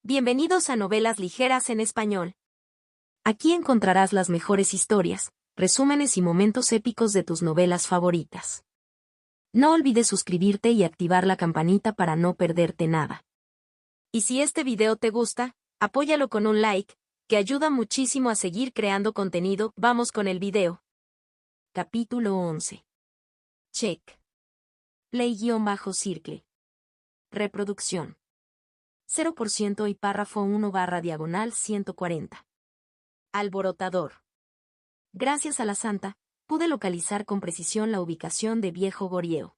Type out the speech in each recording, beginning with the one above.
Bienvenidos a Novelas Ligeras en Español. Aquí encontrarás las mejores historias, resúmenes y momentos épicos de tus novelas favoritas. No olvides suscribirte y activar la campanita para no perderte nada. Y si este video te gusta, apóyalo con un like, que ayuda muchísimo a seguir creando contenido. Vamos con el video. Capítulo 11. Check. Play-circle. Reproducción. 0% y párrafo 1/140. Alborotador. Gracias a la santa, pude localizar con precisión la ubicación de Viejo Gorieo.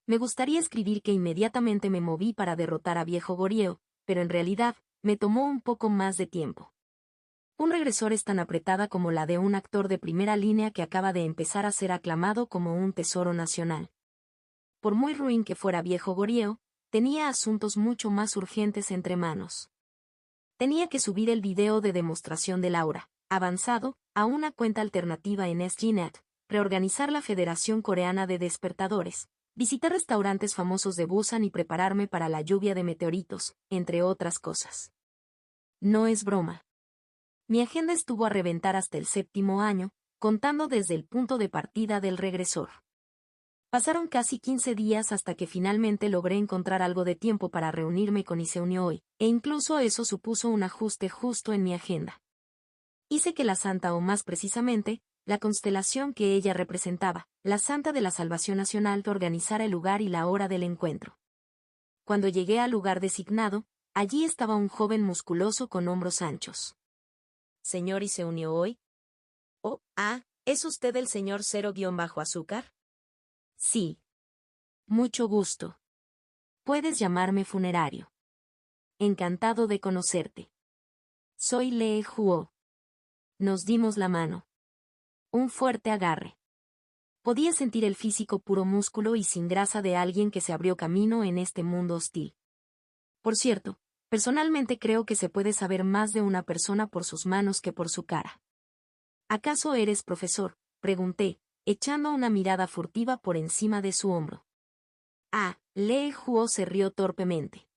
Me gustaría escribir que inmediatamente me moví para derrotar a Viejo Gorieo, pero en realidad, me tomó un poco más de tiempo. Un regresor es tan apretada como la de un actor de primera línea que acaba de empezar a ser aclamado como un tesoro nacional. Por muy ruin que fuera Viejo Gorieo, tenía asuntos mucho más urgentes entre manos. Tenía que subir el video de demostración del aura avanzado a una cuenta alternativa en SGNet, reorganizar la Federación Coreana de Despertadores, visitar restaurantes famosos de Busan y prepararme para la lluvia de meteoritos, entre otras cosas. No es broma. Mi agenda estuvo a reventar hasta el 7º año, contando desde el punto de partida del regresor. Pasaron casi 15 días hasta que finalmente logré encontrar algo de tiempo para reunirme con Lee Seung-hoy, e incluso eso supuso un ajuste justo en mi agenda. Hice que la santa, o más precisamente, la constelación que ella representaba, la Santa de la Salvación Nacional, organizara el lugar y la hora del encuentro. Cuando llegué al lugar designado, allí estaba un joven musculoso con hombros anchos. ¿Señor Lee Seung-hoy? Oh, ¿es usted el señor Cero-Azúcar? Sí. Mucho gusto. Puedes llamarme funerario. Encantado de conocerte. Soy Lee Huo. Nos dimos la mano. Un fuerte agarre. Podía sentir el físico puro músculo y sin grasa de alguien que se abrió camino en este mundo hostil. Por cierto, personalmente creo que se puede saber más de una persona por sus manos que por su cara. ¿Acaso eres profesor?, pregunté, echando una mirada furtiva por encima de su hombro. Lee Huo se rió torpemente.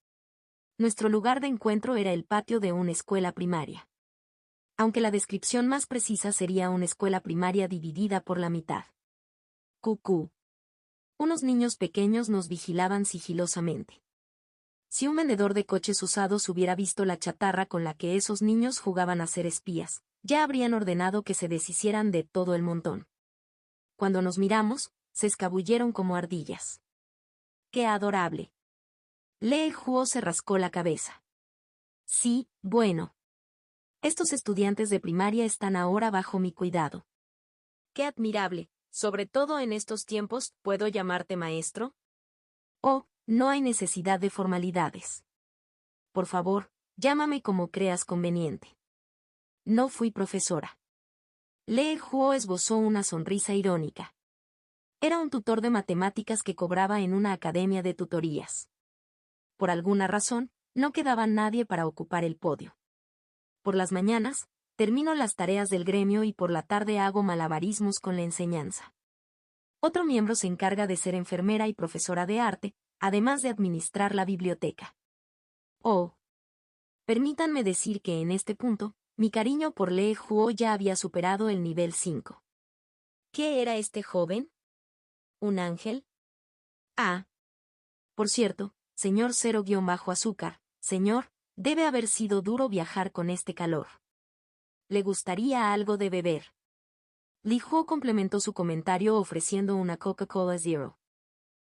Nuestro lugar de encuentro era el patio de una escuela primaria. Aunque la descripción más precisa sería una escuela primaria dividida por la mitad. Cucú. Unos niños pequeños nos vigilaban sigilosamente. Si un vendedor de coches usados hubiera visto la chatarra con la que esos niños jugaban a ser espías, ya habrían ordenado que se deshicieran de todo el montón. Cuando nos miramos, se escabulleron como ardillas. ¡Qué adorable! Lee Huo se rascó la cabeza. Sí, bueno. Estos estudiantes de primaria están ahora bajo mi cuidado. ¡Qué admirable! Sobre todo en estos tiempos, ¿puedo llamarte maestro? Oh, no hay necesidad de formalidades. Por favor, llámame como creas conveniente. No fui profesora. Lee Huo esbozó una sonrisa irónica. Era un tutor de matemáticas que cobraba en una academia de tutorías. Por alguna razón, no quedaba nadie para ocupar el podio. Por las mañanas, termino las tareas del gremio y por la tarde hago malabarismos con la enseñanza. Otro miembro se encarga de ser enfermera y profesora de arte, además de administrar la biblioteca. Oh. Permítanme decir que en este punto, mi cariño por Lee Huo ya había superado el nivel 5. ¿Qué era este joven? ¿Un ángel? Por cierto, señor Cero-Azúcar, señor, debe haber sido duro viajar con este calor. ¿Le gustaría algo de beber? Lee Huo complementó su comentario ofreciendo una Coca-Cola Zero.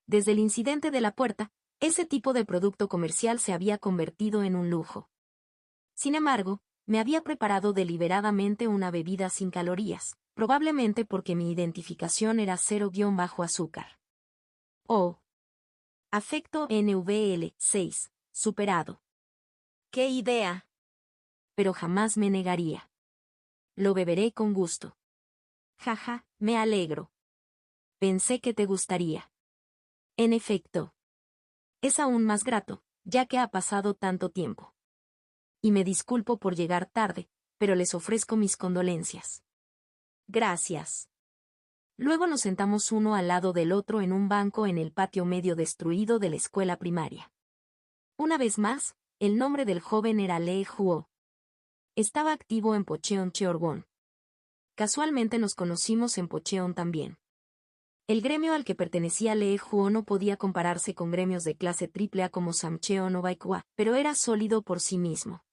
Desde el incidente de la puerta, ese tipo de producto comercial se había convertido en un lujo. Sin embargo, me había preparado deliberadamente una bebida sin calorías, probablemente porque mi identificación era Cero-Azúcar. Oh. Afecto NVL 6, superado. ¡Qué idea! Pero jamás me negaría. Lo beberé con gusto. Jaja, me alegro. Pensé que te gustaría. En efecto. Es aún más grato, ya que ha pasado tanto tiempo. Y me disculpo por llegar tarde, pero les ofrezco mis condolencias. Gracias. Luego nos sentamos uno al lado del otro en un banco en el patio medio destruido de la escuela primaria. Una vez más, El nombre del joven era Lee Huo. Estaba activo en Pocheon Cheorgon. Casualmente nos conocimos en Pocheon también. El gremio al que pertenecía Lee Huo no podía compararse con gremios de clase AAA como Samcheon o Baikwa, pero era sólido por sí mismo.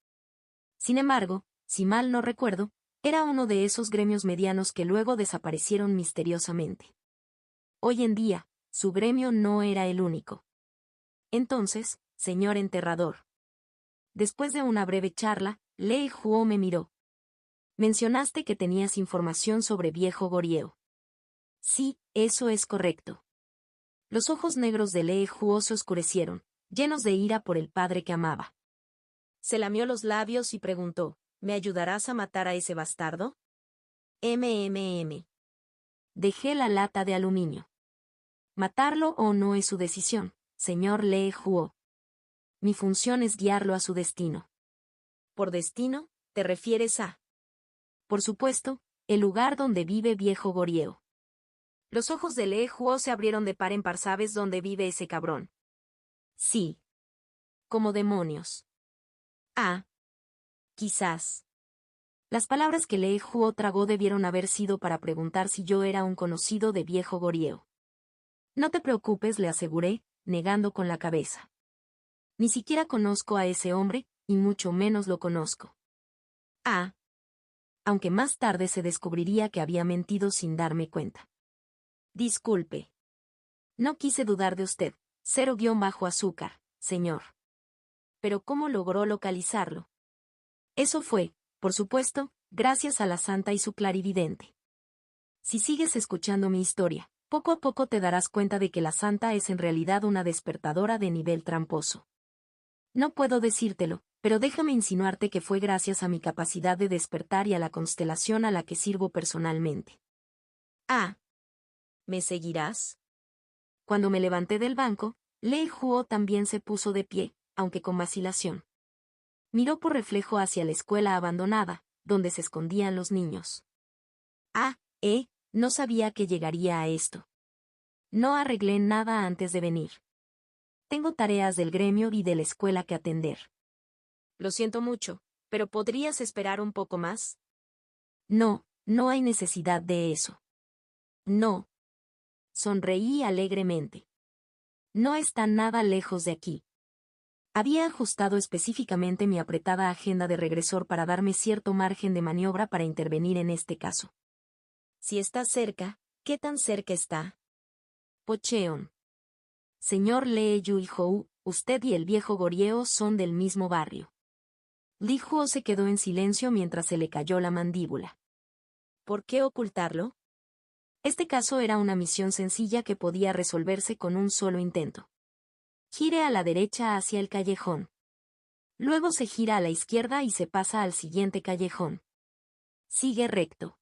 Sin embargo, si mal no recuerdo, era uno de esos gremios medianos que luego desaparecieron misteriosamente. Hoy en día, su gremio no era el único. Entonces, señor enterrador. Después de una breve charla, Lee Huo me miró. Mencionaste que tenías información sobre Viejo Gorieo. Sí, eso es correcto. Los ojos negros de Lee Huo se oscurecieron, llenos de ira por el padre que amaba. Se lamió los labios y preguntó, ¿me ayudarás a matar a ese bastardo? Dejé la lata de aluminio. Matarlo o no es su decisión, señor Lee Huo. Mi función es guiarlo a su destino. ¿Por destino, te refieres a? Por supuesto, el lugar donde vive Viejo Gorieo. Los ojos de Lee Huo se abrieron de par en par. ¿Sabes dónde vive ese cabrón? Sí. Como demonios. Ah. Quizás. Las palabras que Lee Huo tragó debieron haber sido para preguntar si yo era un conocido de Viejo Gorieo. No te preocupes, le aseguré, negando con la cabeza. Ni siquiera conozco a ese hombre, y mucho menos lo conozco. Ah. Aunque más tarde se descubriría que había mentido sin darme cuenta. Disculpe. No quise dudar de usted, 0-azúcar, señor. Pero ¿cómo logró localizarlo? Eso fue, por supuesto, gracias a la santa y su clarividente. Si sigues escuchando mi historia, poco a poco te darás cuenta de que la santa es en realidad una despertadora de nivel tramposo. No puedo decírtelo, pero déjame insinuarte que fue gracias a mi capacidad de despertar y a la constelación a la que sirvo personalmente. Ah. ¿Me seguirás? Cuando me levanté del banco, Lee Huo también se puso de pie, aunque con vacilación. Miró por reflejo hacia la escuela abandonada, donde se escondían los niños. Ah, no sabía que llegaría a esto. No arreglé nada antes de venir. Tengo tareas del gremio y de la escuela que atender. Lo siento mucho, pero ¿podrías esperar un poco más? No, no hay necesidad de eso. No. Sonreí alegremente. No está nada lejos de aquí. Había ajustado específicamente mi apretada agenda de regresor para darme cierto margen de maniobra para intervenir en este caso. Si está cerca, ¿qué tan cerca está? Pocheon. Señor Lee Yui-hou, usted y el Viejo Gorieo son del mismo barrio. Li Huo se quedó en silencio mientras se le cayó la mandíbula. ¿Por qué ocultarlo? Este caso era una misión sencilla que podía resolverse con un solo intento. Gire a la derecha hacia el callejón. Luego se gira a la izquierda y se pasa al siguiente callejón. Sigue recto.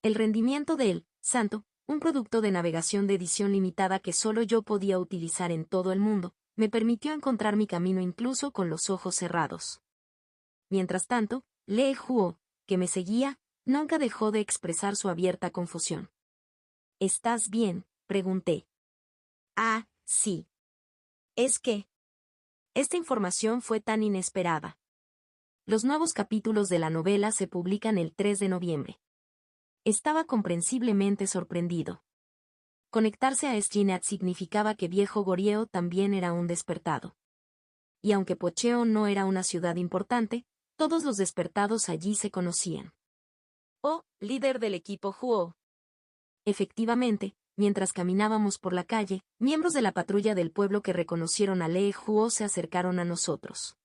El rendimiento del Santo, un producto de navegación de edición limitada que solo yo podía utilizar en todo el mundo, me permitió encontrar mi camino incluso con los ojos cerrados. Mientras tanto, Lee Huo, que me seguía, nunca dejó de expresar su abierta confusión. ¿Estás bien?, pregunté. Ah, sí. Es que... Esta información fue tan inesperada. Los nuevos capítulos de la novela se publican el 3 de noviembre. Estaba comprensiblemente sorprendido. Conectarse a SGNet significaba que Viejo Gorieo también era un despertado. Y aunque Pocheon no era una ciudad importante, todos los despertados allí se conocían. Oh, líder del equipo Huo. Efectivamente, mientras caminábamos por la calle, miembros de la patrulla del pueblo que reconocieron a Lee Huo se acercaron a nosotros.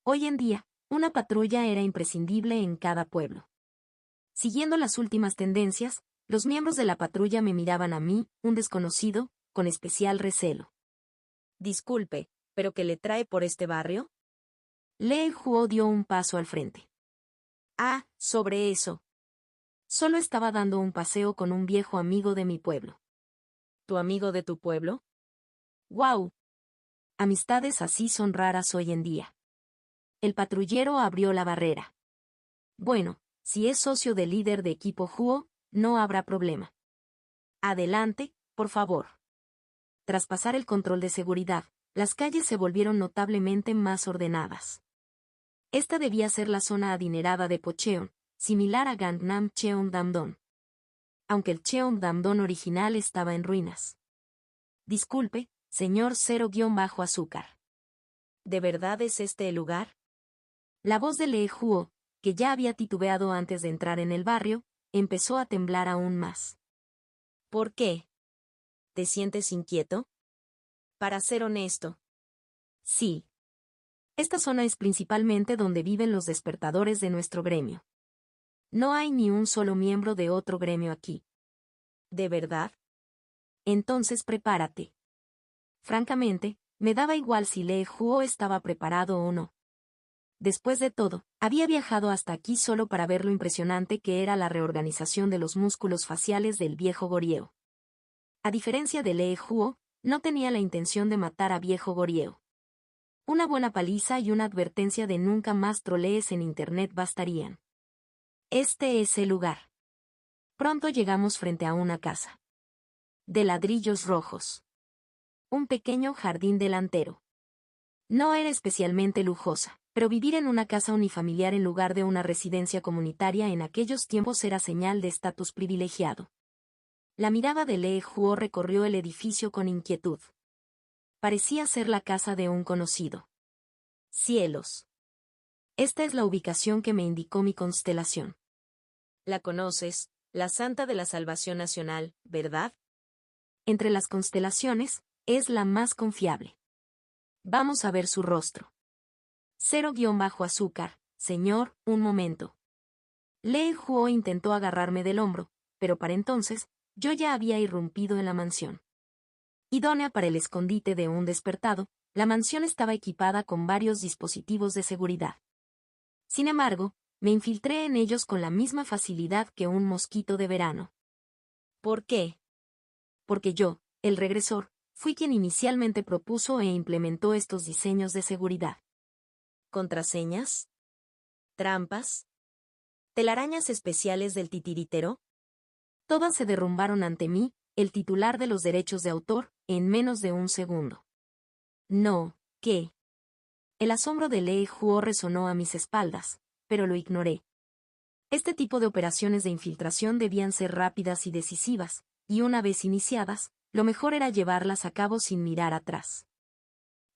Hoy en día, una patrulla era imprescindible en cada pueblo. Siguiendo las últimas tendencias, los miembros de la patrulla me miraban a mí, un desconocido, con especial recelo. Disculpe, ¿pero qué le trae por este barrio? Lee Huo dio un paso al frente. Ah, sobre eso. Solo estaba dando un paseo con un viejo amigo de mi pueblo. ¿Tu amigo de tu pueblo? ¡Guau! Amistades así son raras hoy en día. El patrullero abrió la barrera. Bueno, si es socio del líder de equipo Huo, no habrá problema. Adelante, por favor. Tras pasar el control de seguridad, las calles se volvieron notablemente más ordenadas. Esta debía ser la zona adinerada de Pocheon, similar a Gangnam Cheongdam-dong. Aunque el Cheongdam-dong original estaba en ruinas. Disculpe, señor Cero-Azúcar. ¿De verdad es este el lugar? La voz de Lee Huo, que ya había titubeado antes de entrar en el barrio, empezó a temblar aún más. ¿Por qué? ¿Te sientes inquieto? Para ser honesto. Sí. Esta zona es principalmente donde viven los despertadores de nuestro gremio. No hay ni un solo miembro de otro gremio aquí. ¿De verdad? Entonces prepárate. Francamente, me daba igual si Lee Huo estaba preparado o no. Después de todo, había viajado hasta aquí solo para ver lo impresionante que era la reorganización de los músculos faciales del viejo Goryeo. A diferencia de Lee Huo, no tenía la intención de matar a viejo Goryeo. Una buena paliza y una advertencia de nunca más trolees en internet bastarían. Este es el lugar. Pronto llegamos frente a una casa. De ladrillos rojos. Un pequeño jardín delantero. No era especialmente lujosa, pero vivir en una casa unifamiliar en lugar de una residencia comunitaria en aquellos tiempos era señal de estatus privilegiado. La mirada de Lee Huo recorrió el edificio con inquietud. Parecía ser la casa de un conocido. Cielos. Esta es la ubicación que me indicó mi constelación. La conoces, la Santa de la Salvación Nacional, ¿verdad? Entre las constelaciones, es la más confiable. Vamos a ver su rostro. Cero-Azúcar, señor, un momento. Lee Huo intentó agarrarme del hombro, pero para entonces, yo ya había irrumpido en la mansión. Idónea para el escondite de un despertado, la mansión estaba equipada con varios dispositivos de seguridad. Sin embargo, me infiltré en ellos con la misma facilidad que un mosquito de verano. ¿Por qué? Porque yo, el regresor, fui quien inicialmente propuso e implementó estos diseños de seguridad. ¿Contraseñas? ¿Trampas? ¿Telarañas especiales del titiritero? Todas se derrumbaron ante mí, el titular de los derechos de autor, en menos de un segundo. No, ¿qué? El asombro de Lee Huo resonó a mis espaldas, pero lo ignoré. Este tipo de operaciones de infiltración debían ser rápidas y decisivas, y una vez iniciadas, lo mejor era llevarlas a cabo sin mirar atrás.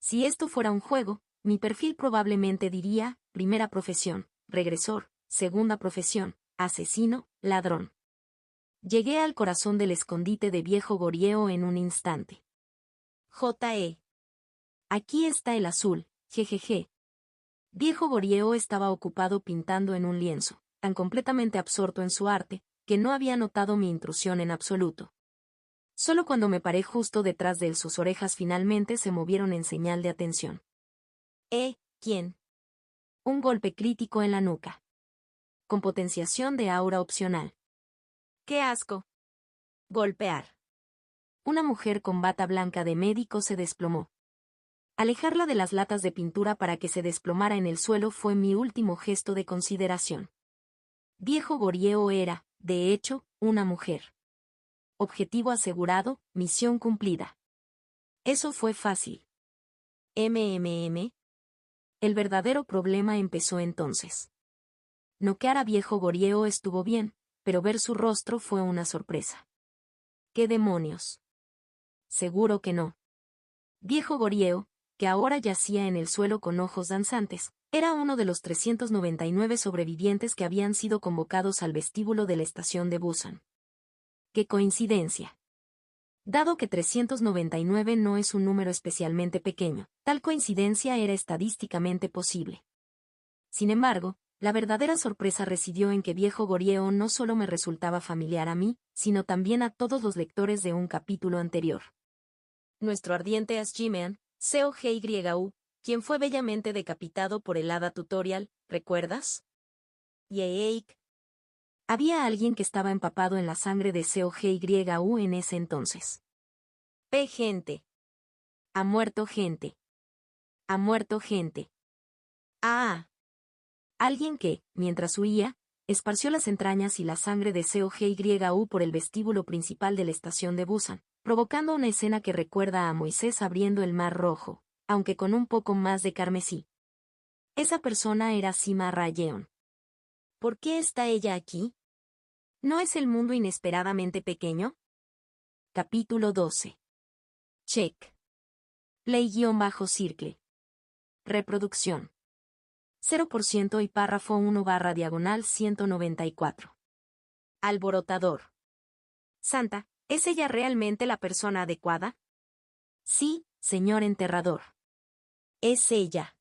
Si esto fuera un juego, mi perfil probablemente diría, primera profesión, regresor, segunda profesión, asesino, ladrón. Llegué al corazón del escondite de viejo Goryeo en un instante. J.E. Aquí está el azul, jejeje. Viejo Goryeo estaba ocupado pintando en un lienzo, tan completamente absorto en su arte, que no había notado mi intrusión en absoluto. Solo cuando me paré justo detrás de él sus orejas finalmente se movieron en señal de atención. ¿Quién? Un golpe crítico en la nuca. Con potenciación de aura opcional. ¡Qué asco! Golpear. Una mujer con bata blanca de médico se desplomó. Alejarla de las latas de pintura para que se desplomara en el suelo fue mi último gesto de consideración. Viejo Goryeo era, de hecho, una mujer. Objetivo asegurado, misión cumplida. Eso fue fácil. El verdadero problema empezó entonces. Noquear a viejo Goryeo estuvo bien, pero ver su rostro fue una sorpresa. ¿Qué demonios? Seguro que no. Viejo Goryeo, que ahora yacía en el suelo con ojos danzantes, era uno de los 399 sobrevivientes que habían sido convocados al vestíbulo de la estación de Busan. ¡Qué coincidencia! Dado que 399 no es un número especialmente pequeño, tal coincidencia era estadísticamente posible. Sin embargo, la verdadera sorpresa residió en que viejo Goryeo no solo me resultaba familiar a mí, sino también a todos los lectores de un capítulo anterior. Nuestro ardiente Ashjimeon, Seo-Hyeyu, quien fue bellamente decapitado por el hada tutorial, ¿recuerdas? Yeeik. Había alguien que estaba empapado en la sangre de Seo-Hyeyu en ese entonces. Gente. Ha muerto gente. Ha muerto gente. Ah. Alguien que, mientras huía, esparció las entrañas y la sangre de Seo-Hyeyu por el vestíbulo principal de la estación de Busan, provocando una escena que recuerda a Moisés abriendo el Mar Rojo, aunque con un poco más de carmesí. Esa persona era Sima Rayeon. ¿Por qué está ella aquí? ¿No es el mundo inesperadamente pequeño? Capítulo 12. Check. Play-circle. Reproducción. 0% y párrafo 1/diagonal 194. Alborotador. Santa, ¿es ella realmente la persona adecuada? Sí, señor enterrador. Es ella.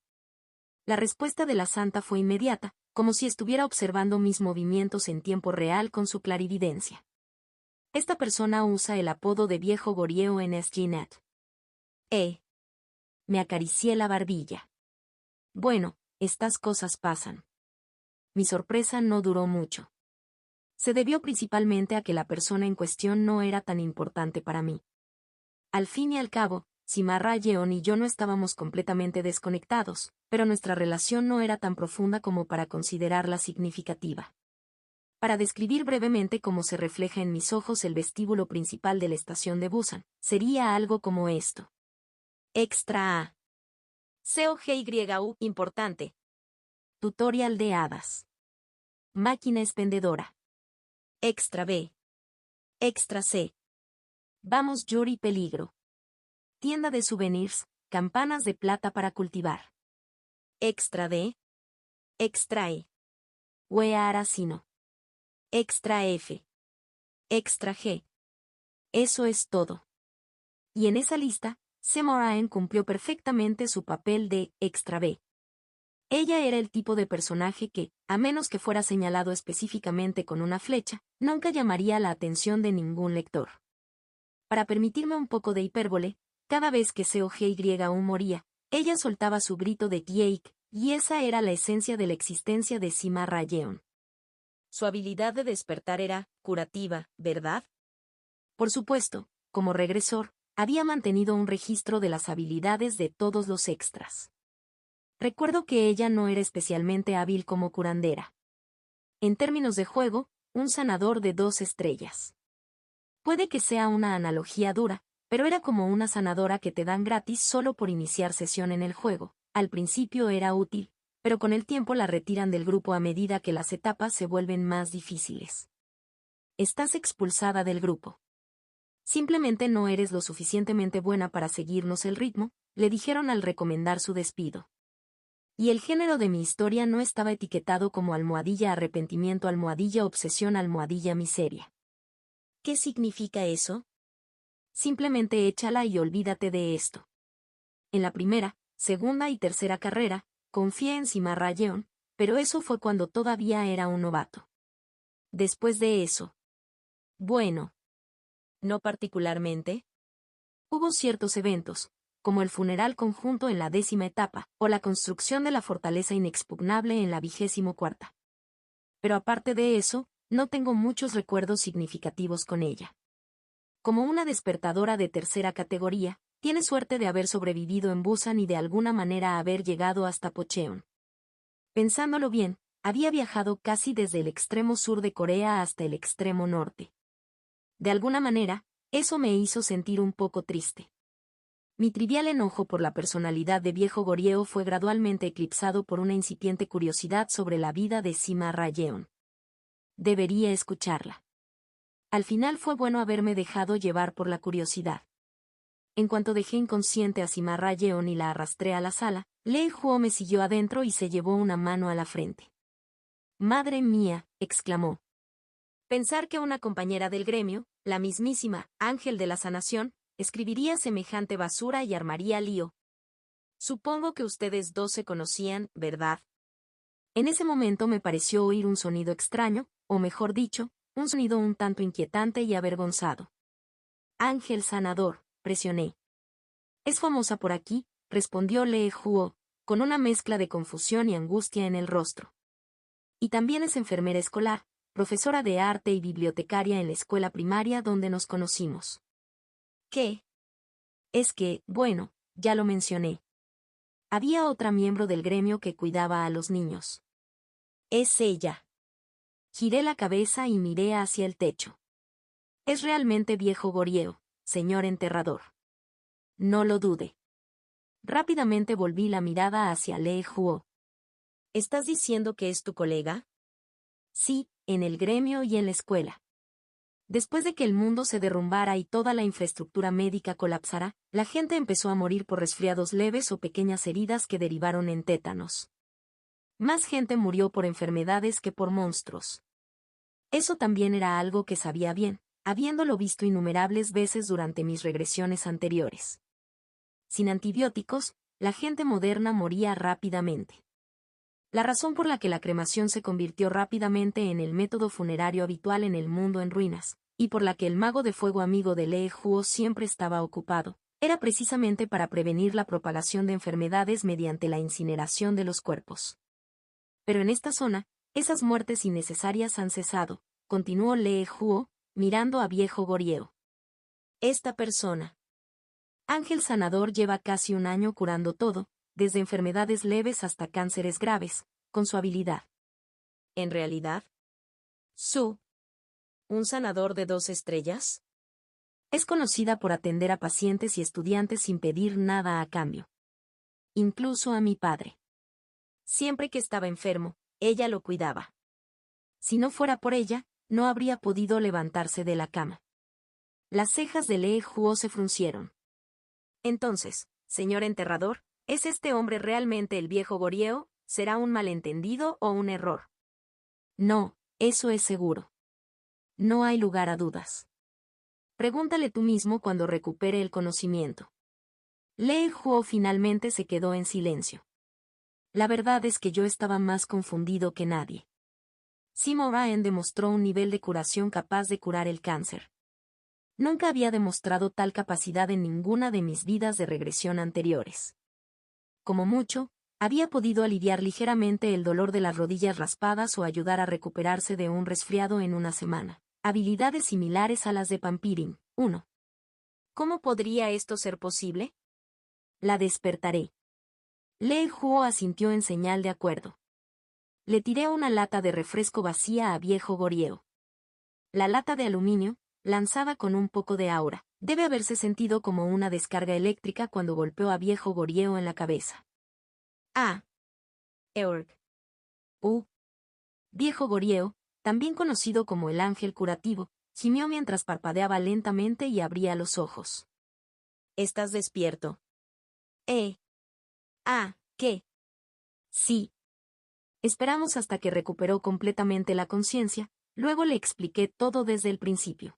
La respuesta de la santa fue inmediata, como si estuviera observando mis movimientos en tiempo real con su clarividencia. Esta persona usa el apodo de viejo gorieo en SGNet. Me acaricié la barbilla. Bueno, estas cosas pasan. Mi sorpresa no duró mucho. Se debió principalmente a que la persona en cuestión no era tan importante para mí. Al fin y al cabo, Sima Rayeon y yo no estábamos completamente desconectados, pero nuestra relación no era tan profunda como para considerarla significativa. Para describir brevemente cómo se refleja en mis ojos el vestíbulo principal de la estación de Busan, sería algo como esto. Extra A. COGYU, importante. Tutorial de hadas. Máquina expendedora. Extra B. Extra C. Vamos Yuri peligro. Tienda de souvenirs, campanas de plata para cultivar. Extra D. Extra E. Wea Aracino. Extra F. Extra G. Eso es todo. Y en esa lista, Semoraen cumplió perfectamente su papel de extra B. Ella era el tipo de personaje que, a menos que fuera señalado específicamente con una flecha, nunca llamaría la atención de ningún lector. Para permitirme un poco de hipérbole, cada vez que COGYU moría, ella soltaba su grito de Yeik, y esa era la esencia de la existencia de Sima Rayeon. Su habilidad de despertar era curativa, ¿verdad? Por supuesto, como regresor, había mantenido un registro de las habilidades de todos los extras. Recuerdo que ella no era especialmente hábil como curandera. En términos de juego, un sanador de 2 estrellas. Puede que sea una analogía dura, pero era como una sanadora que te dan gratis solo por iniciar sesión en el juego. Al principio era útil, pero con el tiempo la retiran del grupo a medida que las etapas se vuelven más difíciles. Estás expulsada del grupo. Simplemente no eres lo suficientemente buena para seguirnos el ritmo, le dijeron al recomendar su despido. Y el género de mi historia no estaba etiquetado como almohadilla arrepentimiento, almohadilla obsesión, almohadilla miseria. ¿Qué significa eso? Simplemente échala y olvídate de esto. En la primera, segunda y tercera carrera, confié en Sima Rayeon, pero eso fue cuando todavía era un novato. Después de eso. Bueno. No particularmente. Hubo ciertos eventos, como el funeral conjunto en la 10ª etapa, o la construcción de la fortaleza inexpugnable en la 24ª. Pero aparte de eso, no tengo muchos recuerdos significativos con ella. Como una despertadora de tercera categoría, tiene suerte de haber sobrevivido en Busan y de alguna manera haber llegado hasta Pocheon. Pensándolo bien, había viajado casi desde el extremo sur de Corea hasta el extremo norte. De alguna manera, eso me hizo sentir un poco triste. Mi trivial enojo por la personalidad de viejo gorieo fue gradualmente eclipsado por una incipiente curiosidad sobre la vida de Sima Rayeon. Debería escucharla. Al final fue bueno haberme dejado llevar por la curiosidad. En cuanto dejé inconsciente a Sima Rayeon y la arrastré a la sala, Lei Huo me siguió adentro y se llevó una mano a la frente. «Madre mía», exclamó. Pensar que una compañera del gremio, la mismísima Ángel de la Sanación, escribiría semejante basura y armaría lío. Supongo que ustedes dos se conocían, ¿verdad? En ese momento me pareció oír un sonido extraño, o mejor dicho, un sonido un tanto inquietante y avergonzado. Ángel sanador, presioné. Es famosa por aquí, respondió Lee Huo, con una mezcla de confusión y angustia en el rostro. Y también es enfermera escolar, profesora de arte y bibliotecaria en la escuela primaria donde nos conocimos. ¿Qué? Es que, bueno, ya lo mencioné. Había otra miembro del gremio que cuidaba a los niños. Es ella. Giré la cabeza y miré hacia el techo. Es realmente viejo gorieo, señor enterrador. No lo dude. Rápidamente volví la mirada hacia Lee Huo. ¿Estás diciendo que es tu colega? Sí, en el gremio y en la escuela. Después de que el mundo se derrumbara y toda la infraestructura médica colapsara, la gente empezó a morir por resfriados leves o pequeñas heridas que derivaron en tétanos. Más gente murió por enfermedades que por monstruos. Eso también era algo que sabía bien, habiéndolo visto innumerables veces durante mis regresiones anteriores. Sin antibióticos, la gente moderna moría rápidamente. La razón por la que la cremación se convirtió rápidamente en el método funerario habitual en el mundo en ruinas, y por la que el mago de fuego amigo de Lee Huo siempre estaba ocupado, era precisamente para prevenir la propagación de enfermedades mediante la incineración de los cuerpos. Pero en esta zona, esas muertes innecesarias han cesado, continuó Lee Huo, mirando a viejo Goryeo. Esta persona, Ángel Sanador, lleva casi un año curando todo, desde enfermedades leves hasta cánceres graves, con su habilidad. ¿En realidad? Su, ¿un sanador de 2 estrellas? Es conocida por atender a pacientes y estudiantes sin pedir nada a cambio. Incluso a mi padre. Siempre que estaba enfermo, ella lo cuidaba. Si no fuera por ella, no habría podido levantarse de la cama. Las cejas de Lee Huo se fruncieron. Entonces, señor enterrador, ¿es este hombre realmente el viejo Goryeo? ¿Será un malentendido o un error? No, eso es seguro. No hay lugar a dudas. Pregúntale tú mismo cuando recupere el conocimiento. Lee Huo finalmente se quedó en silencio. La verdad es que yo estaba más confundido que nadie. Simo Ryan demostró un nivel de curación capaz de curar el cáncer. Nunca había demostrado tal capacidad en ninguna de mis vidas de regresión anteriores. Como mucho, había podido aliviar ligeramente el dolor de las rodillas raspadas o ayudar a recuperarse de un resfriado en una semana. Habilidades similares a las de Pampirin. 1. ¿Cómo podría esto ser posible? La despertaré. Lee Huo asintió en señal de acuerdo. Le tiré una lata de refresco vacía a viejo Goryeo. La lata de aluminio, lanzada con un poco de aura, debe haberse sentido como una descarga eléctrica cuando golpeó a viejo Goryeo en la cabeza. Ah. Eorg. Viejo Goryeo, también conocido como el ángel curativo, gimió mientras parpadeaba lentamente y abría los ojos. ¿Estás despierto? ¿Qué? Sí. Esperamos hasta que recuperó completamente la conciencia, luego le expliqué todo desde el principio.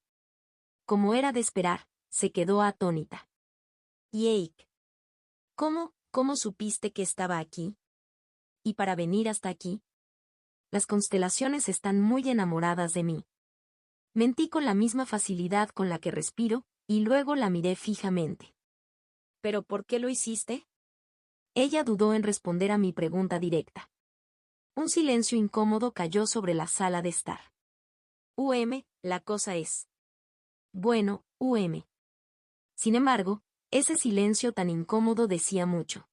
Como era de esperar, se quedó atónita. Yake. ¿Cómo supiste que estaba aquí? ¿Y para venir hasta aquí? Las constelaciones están muy enamoradas de mí. Mentí con la misma facilidad con la que respiro, y luego la miré fijamente. ¿Pero por qué lo hiciste? Ella dudó en responder a mi pregunta directa. Un silencio incómodo cayó sobre la sala de estar. La cosa es. Bueno, Sin embargo, ese silencio tan incómodo decía mucho.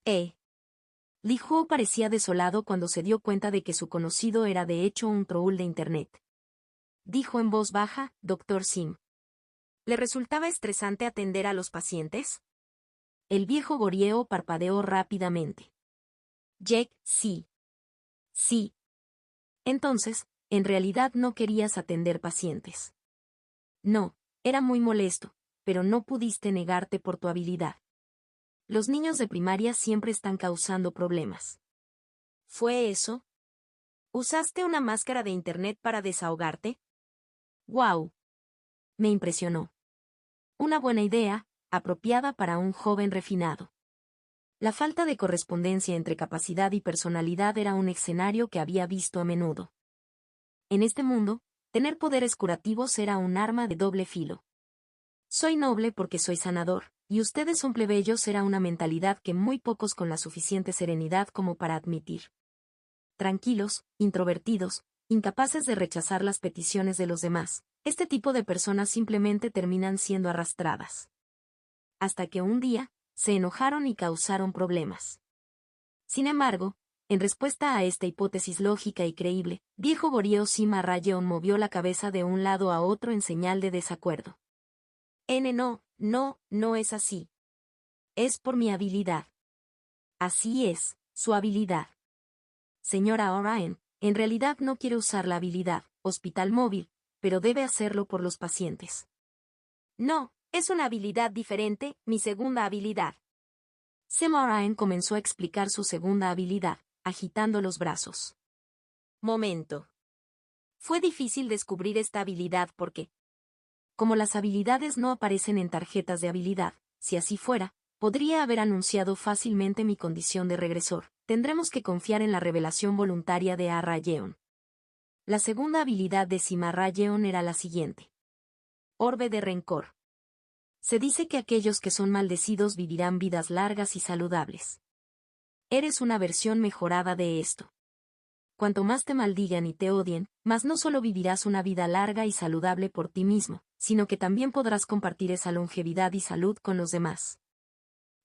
Li Huo parecía desolado cuando se dio cuenta de que su conocido era de hecho un troll de Internet. Dijo en voz baja, Dr. Sim. ¿Le resultaba estresante atender a los pacientes? El viejo Goryeo parpadeó rápidamente. Jake, sí. Sí. Entonces, en realidad no querías atender pacientes. No, era muy molesto, pero no pudiste negarte por tu habilidad. Los niños de primaria siempre están causando problemas. ¿Fue eso? ¿Usaste una máscara de Internet para desahogarte? ¡Guau! Me impresionó. Una buena idea, apropiada para un joven refinado. La falta de correspondencia entre capacidad y personalidad era un escenario que había visto a menudo. En este mundo, tener poderes curativos era un arma de doble filo. Soy noble porque soy sanador, y ustedes son plebeyos era una mentalidad que muy pocos con la suficiente serenidad como para admitir. Tranquilos, introvertidos, incapaces de rechazar las peticiones de los demás, este tipo de personas simplemente terminan siendo arrastradas. Hasta que un día, se enojaron y causaron problemas. Sin embargo, en respuesta a esta hipótesis lógica y creíble, viejo Goryeo Sima Rayeon movió la cabeza de un lado a otro en señal de desacuerdo. No es así. Es por mi habilidad. Así es, su habilidad. Señora O'Ryan, en realidad no quiere usar la habilidad, hospital móvil, pero debe hacerlo por los pacientes. No, es una habilidad diferente, mi segunda habilidad. Sam O'Ryan comenzó a explicar su segunda habilidad, agitando los brazos. Momento. Fue difícil descubrir esta habilidad porque, como las habilidades no aparecen en tarjetas de habilidad, si así fuera, podría haber anunciado fácilmente mi condición de regresor. Tendremos que confiar en la revelación voluntaria de Arrayeon. La segunda habilidad de Cimarrayeon era la siguiente. Orbe de rencor. Se dice que aquellos que son maldecidos vivirán vidas largas y saludables. Eres una versión mejorada de esto. Cuanto más te maldigan y te odien, más no solo vivirás una vida larga y saludable por ti mismo, sino que también podrás compartir esa longevidad y salud con los demás.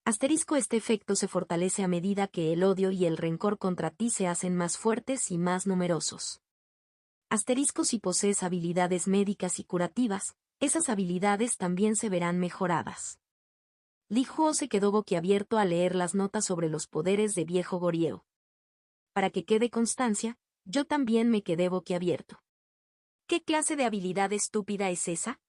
Este efecto se fortalece a medida que el odio y el rencor contra ti se hacen más fuertes y más numerosos. Si posees habilidades médicas y curativas, esas habilidades también se verán mejoradas. Li Huo se quedó boquiabierto al leer las notas sobre los poderes de Viejo Gorieo. Para que quede constancia, yo también me quedé boquiabierto. ¿Qué clase de habilidad estúpida es esa?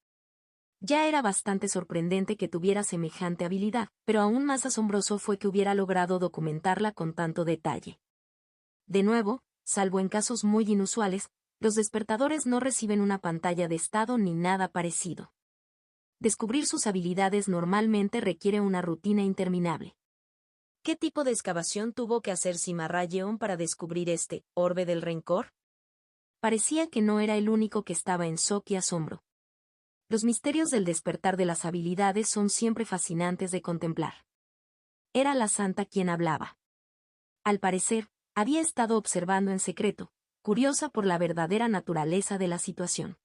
Ya era bastante sorprendente que tuviera semejante habilidad, pero aún más asombroso fue que hubiera logrado documentarla con tanto detalle. De nuevo, salvo en casos muy inusuales, los despertadores no reciben una pantalla de estado ni nada parecido. Descubrir sus habilidades normalmente requiere una rutina interminable. ¿Qué tipo de excavación tuvo que hacer Cimarrayeon para descubrir este orbe del rencor? Parecía que no era el único que estaba en shock y asombro. Los misterios del despertar de las habilidades son siempre fascinantes de contemplar. Era la santa quien hablaba. Al parecer, había estado observando en secreto, curiosa por la verdadera naturaleza de la situación.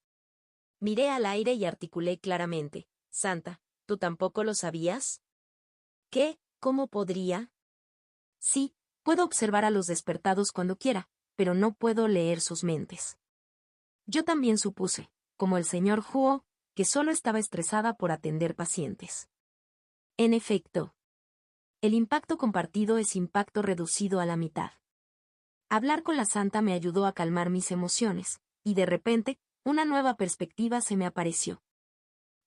Miré al aire y articulé claramente, Santa, ¿tú tampoco lo sabías? ¿Qué? ¿Cómo podría? Sí, puedo observar a los despertados cuando quiera, pero no puedo leer sus mentes. Yo también supuse, como el señor Huo, que solo estaba estresada por atender pacientes. En efecto, el impacto compartido es impacto reducido a la mitad. Hablar con la santa me ayudó a calmar mis emociones, y de repente, una nueva perspectiva se me apareció.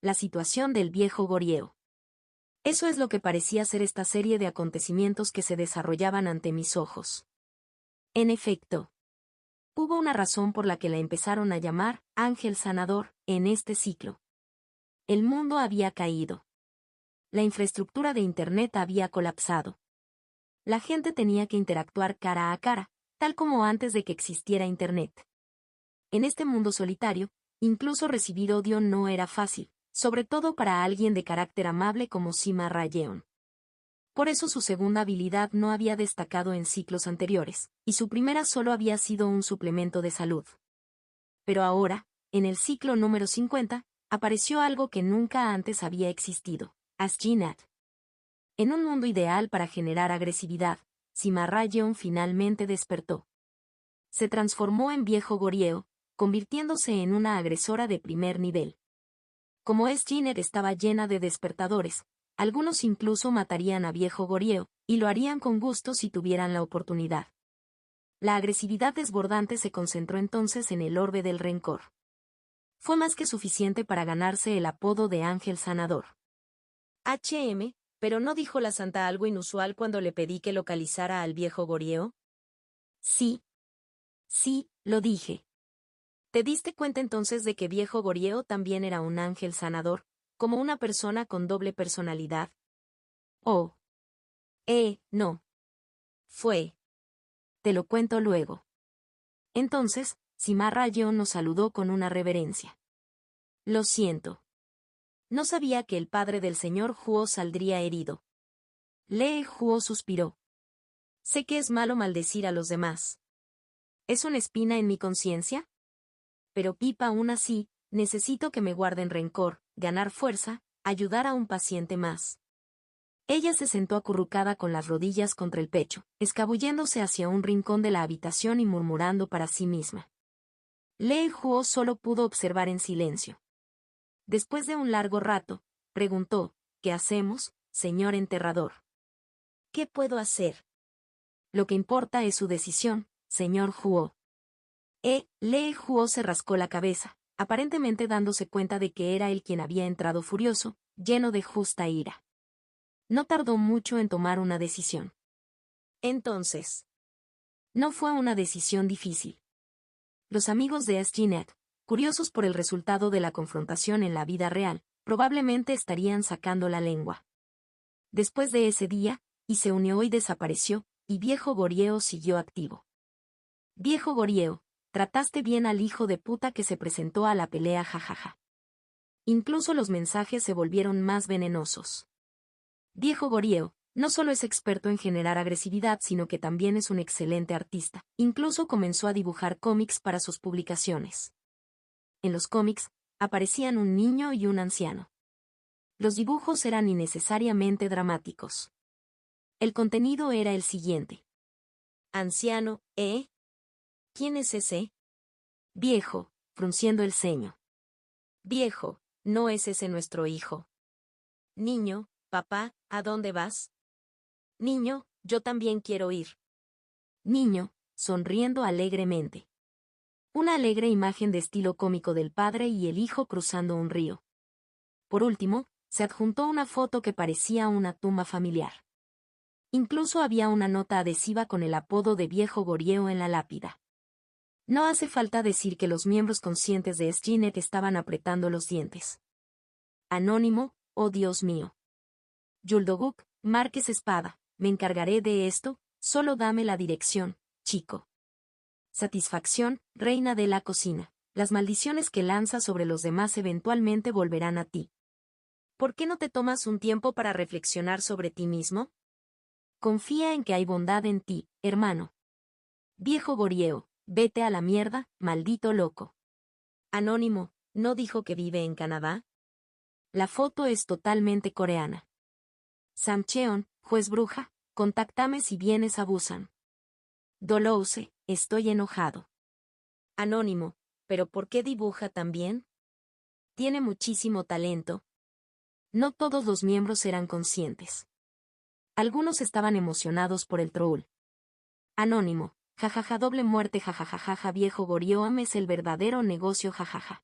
La situación del Viejo Gorieo. Eso es lo que parecía ser esta serie de acontecimientos que se desarrollaban ante mis ojos. En efecto, hubo una razón por la que la empezaron a llamar Ángel Sanador en este ciclo. El mundo había caído. La infraestructura de Internet había colapsado. La gente tenía que interactuar cara a cara, tal como antes de que existiera Internet. En este mundo solitario, incluso recibir odio no era fácil, sobre todo para alguien de carácter amable como Cimarrayeon. Por eso su segunda habilidad no había destacado en ciclos anteriores, y su primera solo había sido un suplemento de salud. Pero ahora, en el ciclo número 50, apareció algo que nunca antes había existido, Asginat. En un mundo ideal para generar agresividad, Cimarrayeon finalmente despertó. Se transformó en Viejo Gorieo, convirtiéndose en una agresora de primer nivel. Como Asginat estaba llena de despertadores, algunos incluso matarían a Viejo Gorieo, y lo harían con gusto si tuvieran la oportunidad. La agresividad desbordante se concentró entonces en el orbe del rencor. Fue más que suficiente para ganarse el apodo de Ángel Sanador. ¿Pero no dijo la santa algo inusual cuando le pedí que localizara al Viejo Gorieo? Sí. Sí, lo dije. ¿Te diste cuenta entonces de que Viejo Gorieo también era un ángel sanador, como una persona con doble personalidad? Oh. No. Fue. Te lo cuento luego. Entonces, Cimarrayeon nos saludó con una reverencia. Lo siento. No sabía que el padre del señor Huo saldría herido. Lee Huo suspiró. Sé que es malo maldecir a los demás. ¿Es una espina en mi conciencia? Pero Pipa aún así, necesito que me guarden rencor, ganar fuerza, ayudar a un paciente más. Ella se sentó acurrucada con las rodillas contra el pecho, escabulléndose hacia un rincón de la habitación y murmurando para sí misma. Lei Huo solo pudo observar en silencio. Después de un largo rato, preguntó, ¿qué hacemos, señor enterrador. ¿Qué puedo hacer? Lo que importa es su decisión, señor Huo. Lee Huo se rascó la cabeza, aparentemente dándose cuenta de que era él quien había entrado furioso, lleno de justa ira. No tardó mucho en tomar una decisión. Entonces, no fue una decisión difícil. Los amigos de SGNet, curiosos por el resultado de la confrontación en la vida real, probablemente estarían sacando la lengua. Después de ese día, y se unió y desapareció, y Viejo Gorieo siguió activo. Viejo Gorieo, trataste bien al hijo de puta que se presentó a la pelea, jajaja. Incluso los mensajes se volvieron más venenosos. Viejo Gorieo, no solo es experto en generar agresividad, sino que también es un excelente artista. Incluso comenzó a dibujar cómics para sus publicaciones. En los cómics, aparecían un niño y un anciano. Los dibujos eran innecesariamente dramáticos. El contenido era el siguiente. Anciano, ¿eh? ¿Quién es ese? Viejo, frunciendo el ceño. Viejo, ¿no es ese nuestro hijo? Niño, papá, ¿a dónde vas? Niño, yo también quiero ir. Niño, sonriendo alegremente. Una alegre imagen de estilo cómico del padre y el hijo cruzando un río. Por último, se adjuntó una foto que parecía una tumba familiar. Incluso había una nota adhesiva con el apodo de Viejo Gorieo en la lápida. No hace falta decir que los miembros conscientes de SGNet estaban apretando los dientes. Anónimo, oh Dios mío. Yuldoguk, Márquez Espada, me encargaré de esto, solo dame la dirección, chico. Satisfacción, reina de la cocina. Las maldiciones que lanzas sobre los demás eventualmente volverán a ti. ¿Por qué no te tomas un tiempo para reflexionar sobre ti mismo? Confía en que hay bondad en ti, hermano. Viejo Gorieo, vete a la mierda, maldito loco. Anónimo, ¿no dijo que vive en Canadá? La foto es totalmente coreana. Samcheon, juez bruja, contáctame si vienes a Busan. Dolouse, estoy enojado. Anónimo, ¿pero por qué dibuja tan bien? Tiene muchísimo talento. No todos los miembros eran conscientes. Algunos estaban emocionados por el troll. Anónimo, jajaja doble muerte jajajaja Viejo Gorieo es el verdadero negocio jajaja.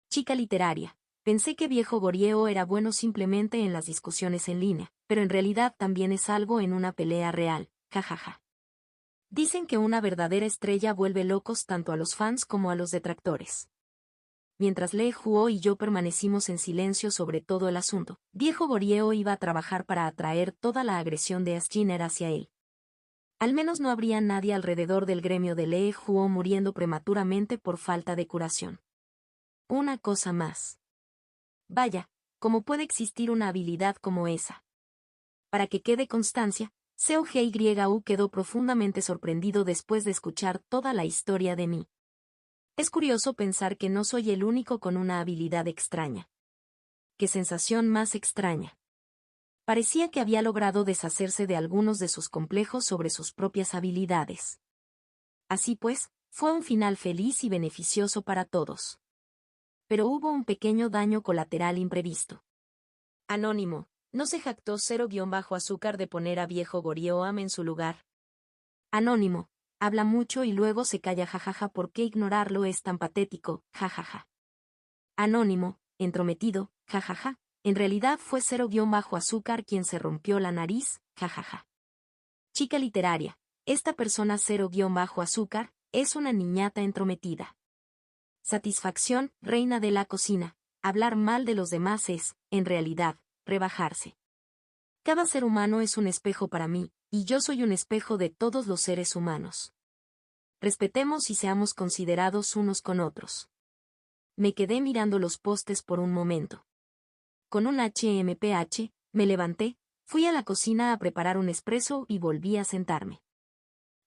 Chica literaria, pensé que Viejo Gorieo era bueno simplemente en las discusiones en línea, pero en realidad también es algo en una pelea real, jajaja. Dicen que una verdadera estrella vuelve locos tanto a los fans como a los detractores. Mientras Lee Huo y yo permanecimos en silencio sobre todo el asunto, Viejo Gorieo iba a trabajar para atraer toda la agresión de SGNet hacia él. Al menos no habría nadie alrededor del gremio de Lee Huo muriendo prematuramente por falta de curación. Una cosa más. Vaya, ¿cómo puede existir una habilidad como esa? Para que quede constancia, Seo Gyu quedó profundamente sorprendido después de escuchar toda la historia de mí. Es curioso pensar que no soy el único con una habilidad extraña. ¡Qué sensación más extraña! Parecía que había logrado deshacerse de algunos de sus complejos sobre sus propias habilidades. Así pues, fue un final feliz y beneficioso para todos. Pero hubo un pequeño daño colateral imprevisto. Anónimo, ¿no se jactó Cero-Azúcar de poner a Viejo Gorieo en su lugar? Anónimo, habla mucho y luego se calla jajaja, ¿por qué ignorarlo es tan patético, jajaja? Anónimo, entrometido, jajaja, en realidad fue Cero-Azúcar quien se rompió la nariz, jajaja. Chica literaria, esta persona Cero-Azúcar, es una niñata entrometida. Satisfacción, reina de la cocina, hablar mal de los demás es, en realidad, rebajarse. Cada ser humano es un espejo para mí, y yo soy un espejo de todos los seres humanos. Respetemos y seamos considerados unos con otros. Me quedé mirando los postes por un momento. Con un HMPH, me levanté, fui a la cocina a preparar un espresso y volví a sentarme.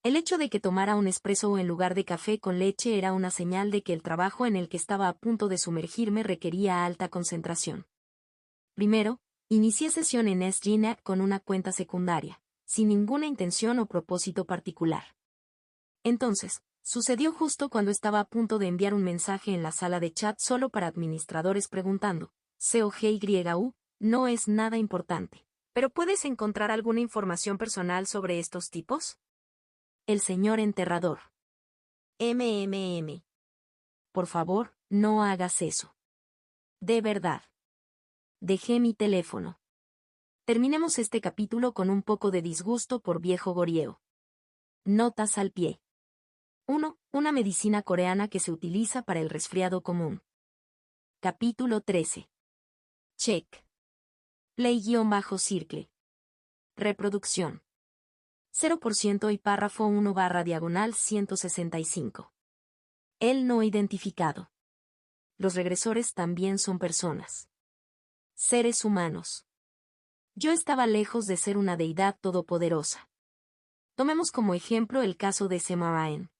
El hecho de que tomara un espresso en lugar de café con leche era una señal de que el trabajo en el que estaba a punto de sumergirme requería alta concentración. Primero, inicié sesión en SGNet con una cuenta secundaria, sin ninguna intención o propósito particular. Entonces, sucedió justo cuando estaba a punto de enviar un mensaje en la sala de chat solo para administradores preguntando, COGYU, no es nada importante, ¿Pero puedes encontrar alguna información personal sobre estos tipos? El señor enterrador. Por favor, no hagas eso. De verdad. Dejé mi teléfono. Terminemos este capítulo con un poco de disgusto por viejo Goryeo. Notas al pie. 1. Una medicina coreana que se utiliza para el resfriado común. Capítulo 13. Check. Play-circle. Reproducción. 0% y párrafo 1/165. El no identificado. Los regresores también son personas. Seres humanos. Yo estaba lejos de ser una deidad todopoderosa. Tomemos como ejemplo el caso de Sema-Aen.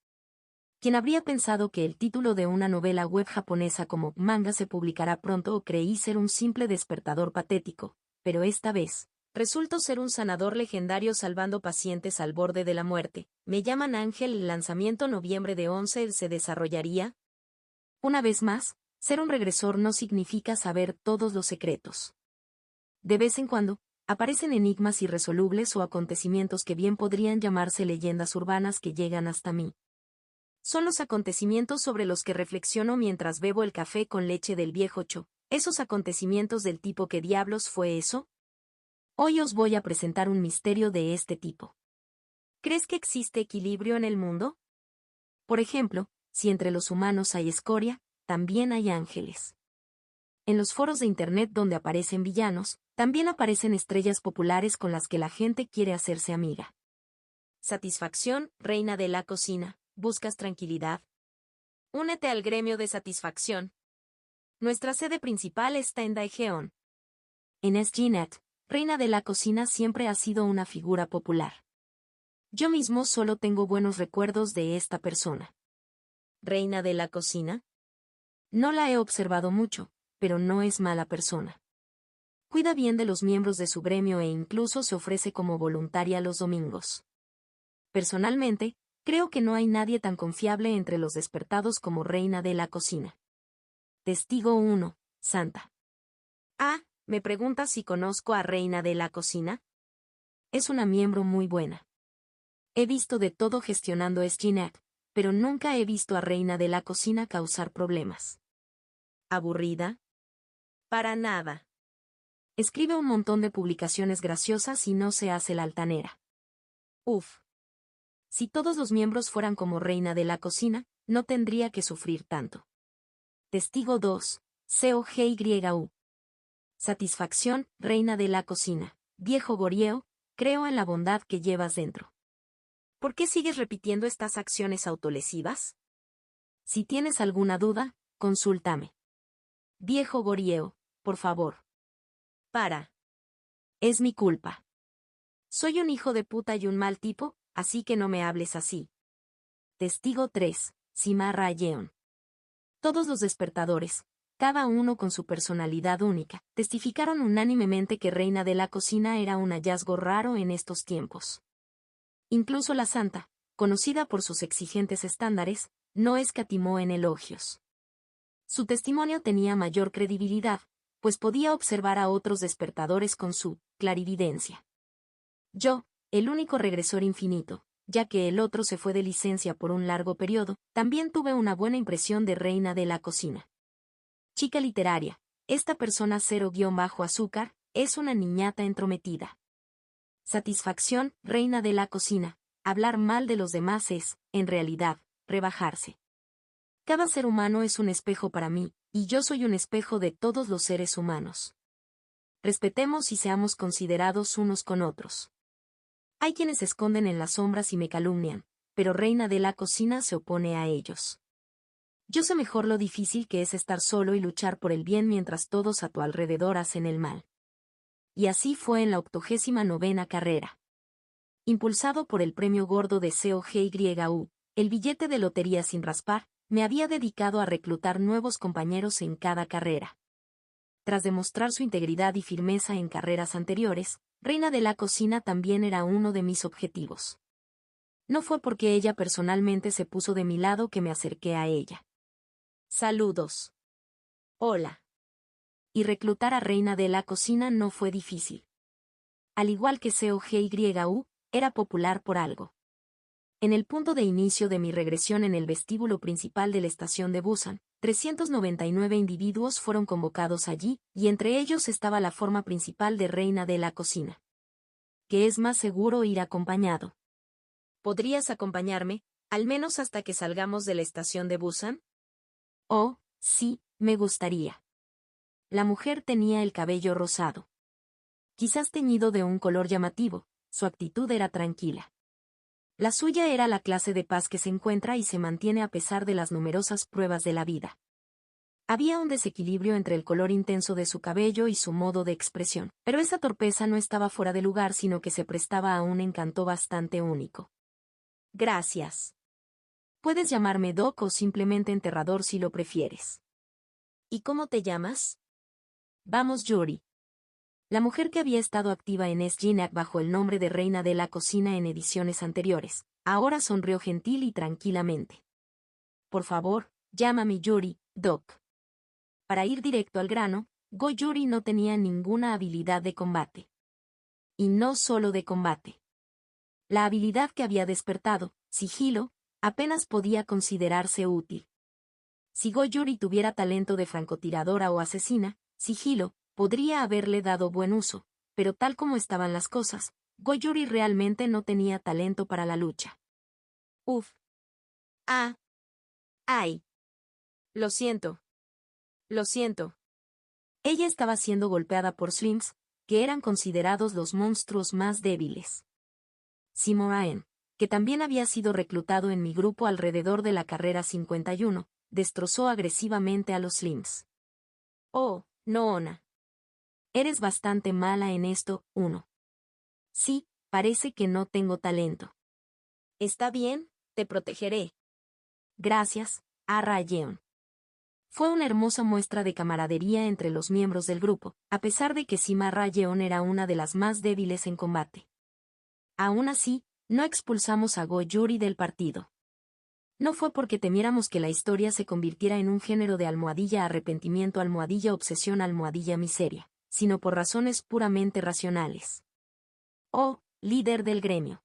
¿Quién habría pensado que el título de una novela web japonesa como manga se publicará pronto? O creí ser un simple despertador patético, pero esta vez, resultó ser un sanador legendario salvando pacientes al borde de la muerte. Me llaman Ángel. El lanzamiento noviembre de 11 se desarrollaría. Una vez más, ser un regresor no significa saber todos los secretos. De vez en cuando, aparecen enigmas irresolubles o acontecimientos que bien podrían llamarse leyendas urbanas que llegan hasta mí. Son los acontecimientos sobre los que reflexiono mientras bebo el café con leche del viejo Cho. Esos acontecimientos del tipo ¿qué diablos fue eso? Hoy os voy a presentar un misterio de este tipo. ¿Crees que existe equilibrio en el mundo? Por ejemplo, si entre los humanos hay escoria, también hay ángeles. En los foros de internet donde aparecen villanos, también aparecen estrellas populares con las que la gente quiere hacerse amiga. Satisfacción, reina de la cocina. ¿Buscas tranquilidad? Únete al gremio de satisfacción. Nuestra sede principal está en Daejeon. En SGNet, reina de la cocina siempre ha sido una figura popular. Yo mismo solo tengo buenos recuerdos de esta persona. ¿Reina de la cocina? No la he observado mucho, pero no es mala persona. Cuida bien de los miembros de su gremio e incluso se ofrece como voluntaria los domingos. Personalmente, creo que no hay nadie tan confiable entre los despertados como reina de la cocina. Testigo 1, Santa. Ah, ¿me preguntas si conozco a reina de la cocina? Es una miembro muy buena. He visto de todo gestionando SGNet, pero nunca he visto a reina de la cocina causar problemas. ¿Aburrida? Para nada. Escribe un montón de publicaciones graciosas y no se hace la altanera. Uf. Si todos los miembros fueran como reina de la cocina, no tendría que sufrir tanto. Testigo 2, COGYU. Satisfacción, reina de la cocina. Viejo Goryeo, creo en la bondad que llevas dentro. ¿Por qué sigues repitiendo estas acciones autolesivas? Si tienes alguna duda, consúltame. Viejo Goryeo, por favor. Para. Es mi culpa. Soy un hijo de puta y un mal tipo, así que no me hables así. Testigo 3, Simarra Yeon. Todos los despertadores, cada uno con su personalidad única, testificaron unánimemente que reina de la cocina era un hallazgo raro en estos tiempos. Incluso la santa, conocida por sus exigentes estándares, no escatimó en elogios. Su testimonio tenía mayor credibilidad, pues podía observar a otros despertadores con su clarividencia. Yo, el único regresor infinito, ya que el otro se fue de licencia por un largo periodo, también tuve una buena impresión de reina de la cocina. Chica literaria, esta persona 0-azúcar, es una niñata entrometida. Satisfacción, reina de la cocina, hablar mal de los demás es, en realidad, rebajarse. Cada ser humano es un espejo para mí, y yo soy un espejo de todos los seres humanos. Respetemos y seamos considerados unos con otros. Hay quienes se esconden en las sombras y me calumnian, pero reina de la cocina se opone a ellos. Yo sé mejor lo difícil que es estar solo y luchar por el bien mientras todos a tu alrededor hacen el mal. Y así fue en la 89ª carrera. Impulsado por el premio gordo de COGYU, el billete de lotería sin raspar, me había dedicado a reclutar nuevos compañeros en cada carrera. Tras demostrar su integridad y firmeza en carreras anteriores, reina de la cocina también era uno de mis objetivos. No fue porque ella personalmente se puso de mi lado que me acerqué a ella. Saludos. Hola. Y reclutar a reina de la cocina no fue difícil. al igual que COGYU, era popular por algo. En el punto de inicio de mi regresión en el vestíbulo principal de la estación de Busan, 399 individuos fueron convocados allí, y entre ellos estaba la forma principal de reina de la cocina. ¿Que es más seguro ir acompañado? ¿Podrías acompañarme, al menos hasta que salgamos de la estación de Busan? Oh, sí, me gustaría. La mujer tenía el cabello rosado. Quizás teñido de un color llamativo, su actitud era tranquila. La suya era la clase de paz que se encuentra y se mantiene a pesar de las numerosas pruebas de la vida. Había un desequilibrio entre el color intenso de su cabello y su modo de expresión, pero esa torpeza no estaba fuera de lugar, sino que se prestaba a un encanto bastante único. Gracias. Puedes llamarme Doc o simplemente enterrador si lo prefieres. ¿Y cómo te llamas? Vamos, Yuri. La mujer que había estado activa en SGNAC bajo el nombre de Reina de la Cocina en ediciones anteriores, ahora sonrió gentil y tranquilamente. Por favor, llámame Yuri, Doc. Para ir directo al grano, Go Yuri no tenía ninguna habilidad de combate. Y no solo de combate. La habilidad que había despertado, sigilo, apenas podía considerarse útil. Si Go Yuri tuviera talento de francotiradora o asesina, sigilo, podría haberle dado buen uso, pero tal como estaban las cosas, Go Yuri realmente no tenía talento para la lucha. Uf. Ah. Ay. Lo siento. Lo siento. Ella estaba siendo golpeada por Slims, que eran considerados los monstruos más débiles. Simoraen, que también había sido reclutado en mi grupo alrededor de la carrera 51, destrozó agresivamente a los Slims. Oh, no, Ona. Eres bastante mala en esto, uno. Sí, parece que no tengo talento. Está bien, te protegeré. Gracias, Arra Yeon. Fue una hermosa muestra de camaradería entre los miembros del grupo, a pesar de que Sima Ra-yeon era una de las más débiles en combate. Aún así, no expulsamos a Go Yuri del partido. No fue porque temiéramos que la historia se convirtiera en un género de almohadilla arrepentimiento, almohadilla obsesión, almohadilla miseria, sino por razones puramente racionales. Oh, líder del gremio.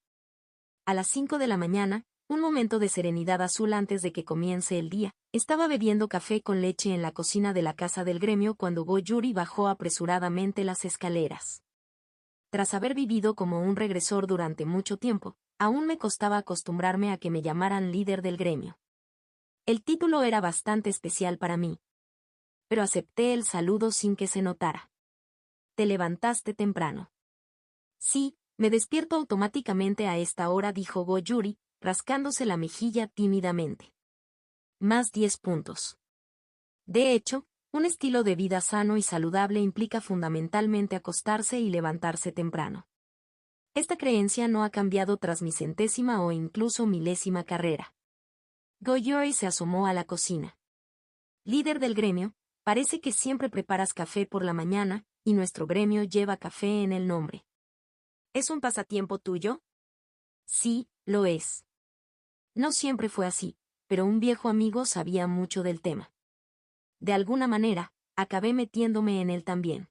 A las 5 de la mañana, un momento de serenidad azul antes de que comience el día, estaba bebiendo café con leche en la cocina de la casa del gremio cuando Go Yuri bajó apresuradamente las escaleras. Tras haber vivido como un regresor durante mucho tiempo, aún me costaba acostumbrarme a que me llamaran líder del gremio. El título era bastante especial para mí. Pero acepté el saludo sin que se notara. Te levantaste temprano. Sí, me despierto automáticamente a esta hora, dijo Go Yuri, rascándose la mejilla tímidamente. Más 10 puntos. De hecho, un estilo de vida sano y saludable implica fundamentalmente acostarse y levantarse temprano. Esta creencia no ha cambiado tras mi 100ª o incluso 1000ª carrera. Go Yuri se asomó a la cocina. Líder del gremio, parece que siempre preparas café por la mañana, y nuestro gremio lleva café en el nombre. ¿Es un pasatiempo tuyo? Sí, lo es. No siempre fue así, pero un viejo amigo sabía mucho del tema. De alguna manera, acabé metiéndome en él también.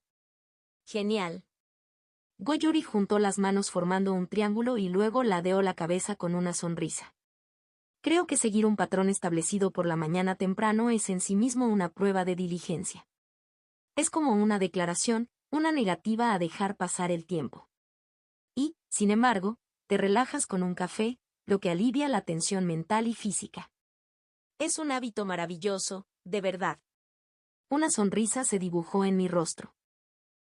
Genial. Go Yuri juntó las manos formando un triángulo y luego ladeó la cabeza con una sonrisa. Creo que seguir un patrón establecido por la mañana temprano es en sí mismo una prueba de diligencia. Es como una declaración, una negativa a dejar pasar el tiempo. Y, sin embargo, te relajas con un café, lo que alivia la tensión mental y física. Es un hábito maravilloso, de verdad. Una sonrisa se dibujó en mi rostro.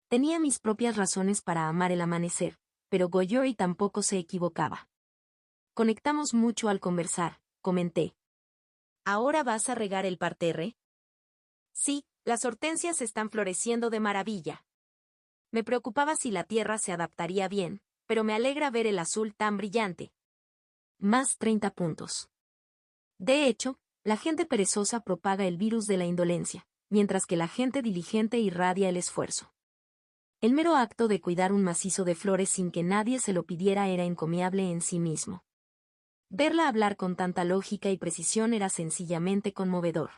Tenía mis propias razones para amar el amanecer, pero Go Yuri tampoco se equivocaba. Conectamos mucho al conversar, comenté. ¿Ahora vas a regar el parterre? Sí, las hortensias están floreciendo de maravilla. Me preocupaba si la tierra se adaptaría bien, pero me alegra ver el azul tan brillante. Más 30 puntos. De hecho, la gente perezosa propaga el virus de la indolencia, mientras que la gente diligente irradia el esfuerzo. El mero acto de cuidar un macizo de flores sin que nadie se lo pidiera era encomiable en sí mismo. Verla hablar con tanta lógica y precisión era sencillamente conmovedor.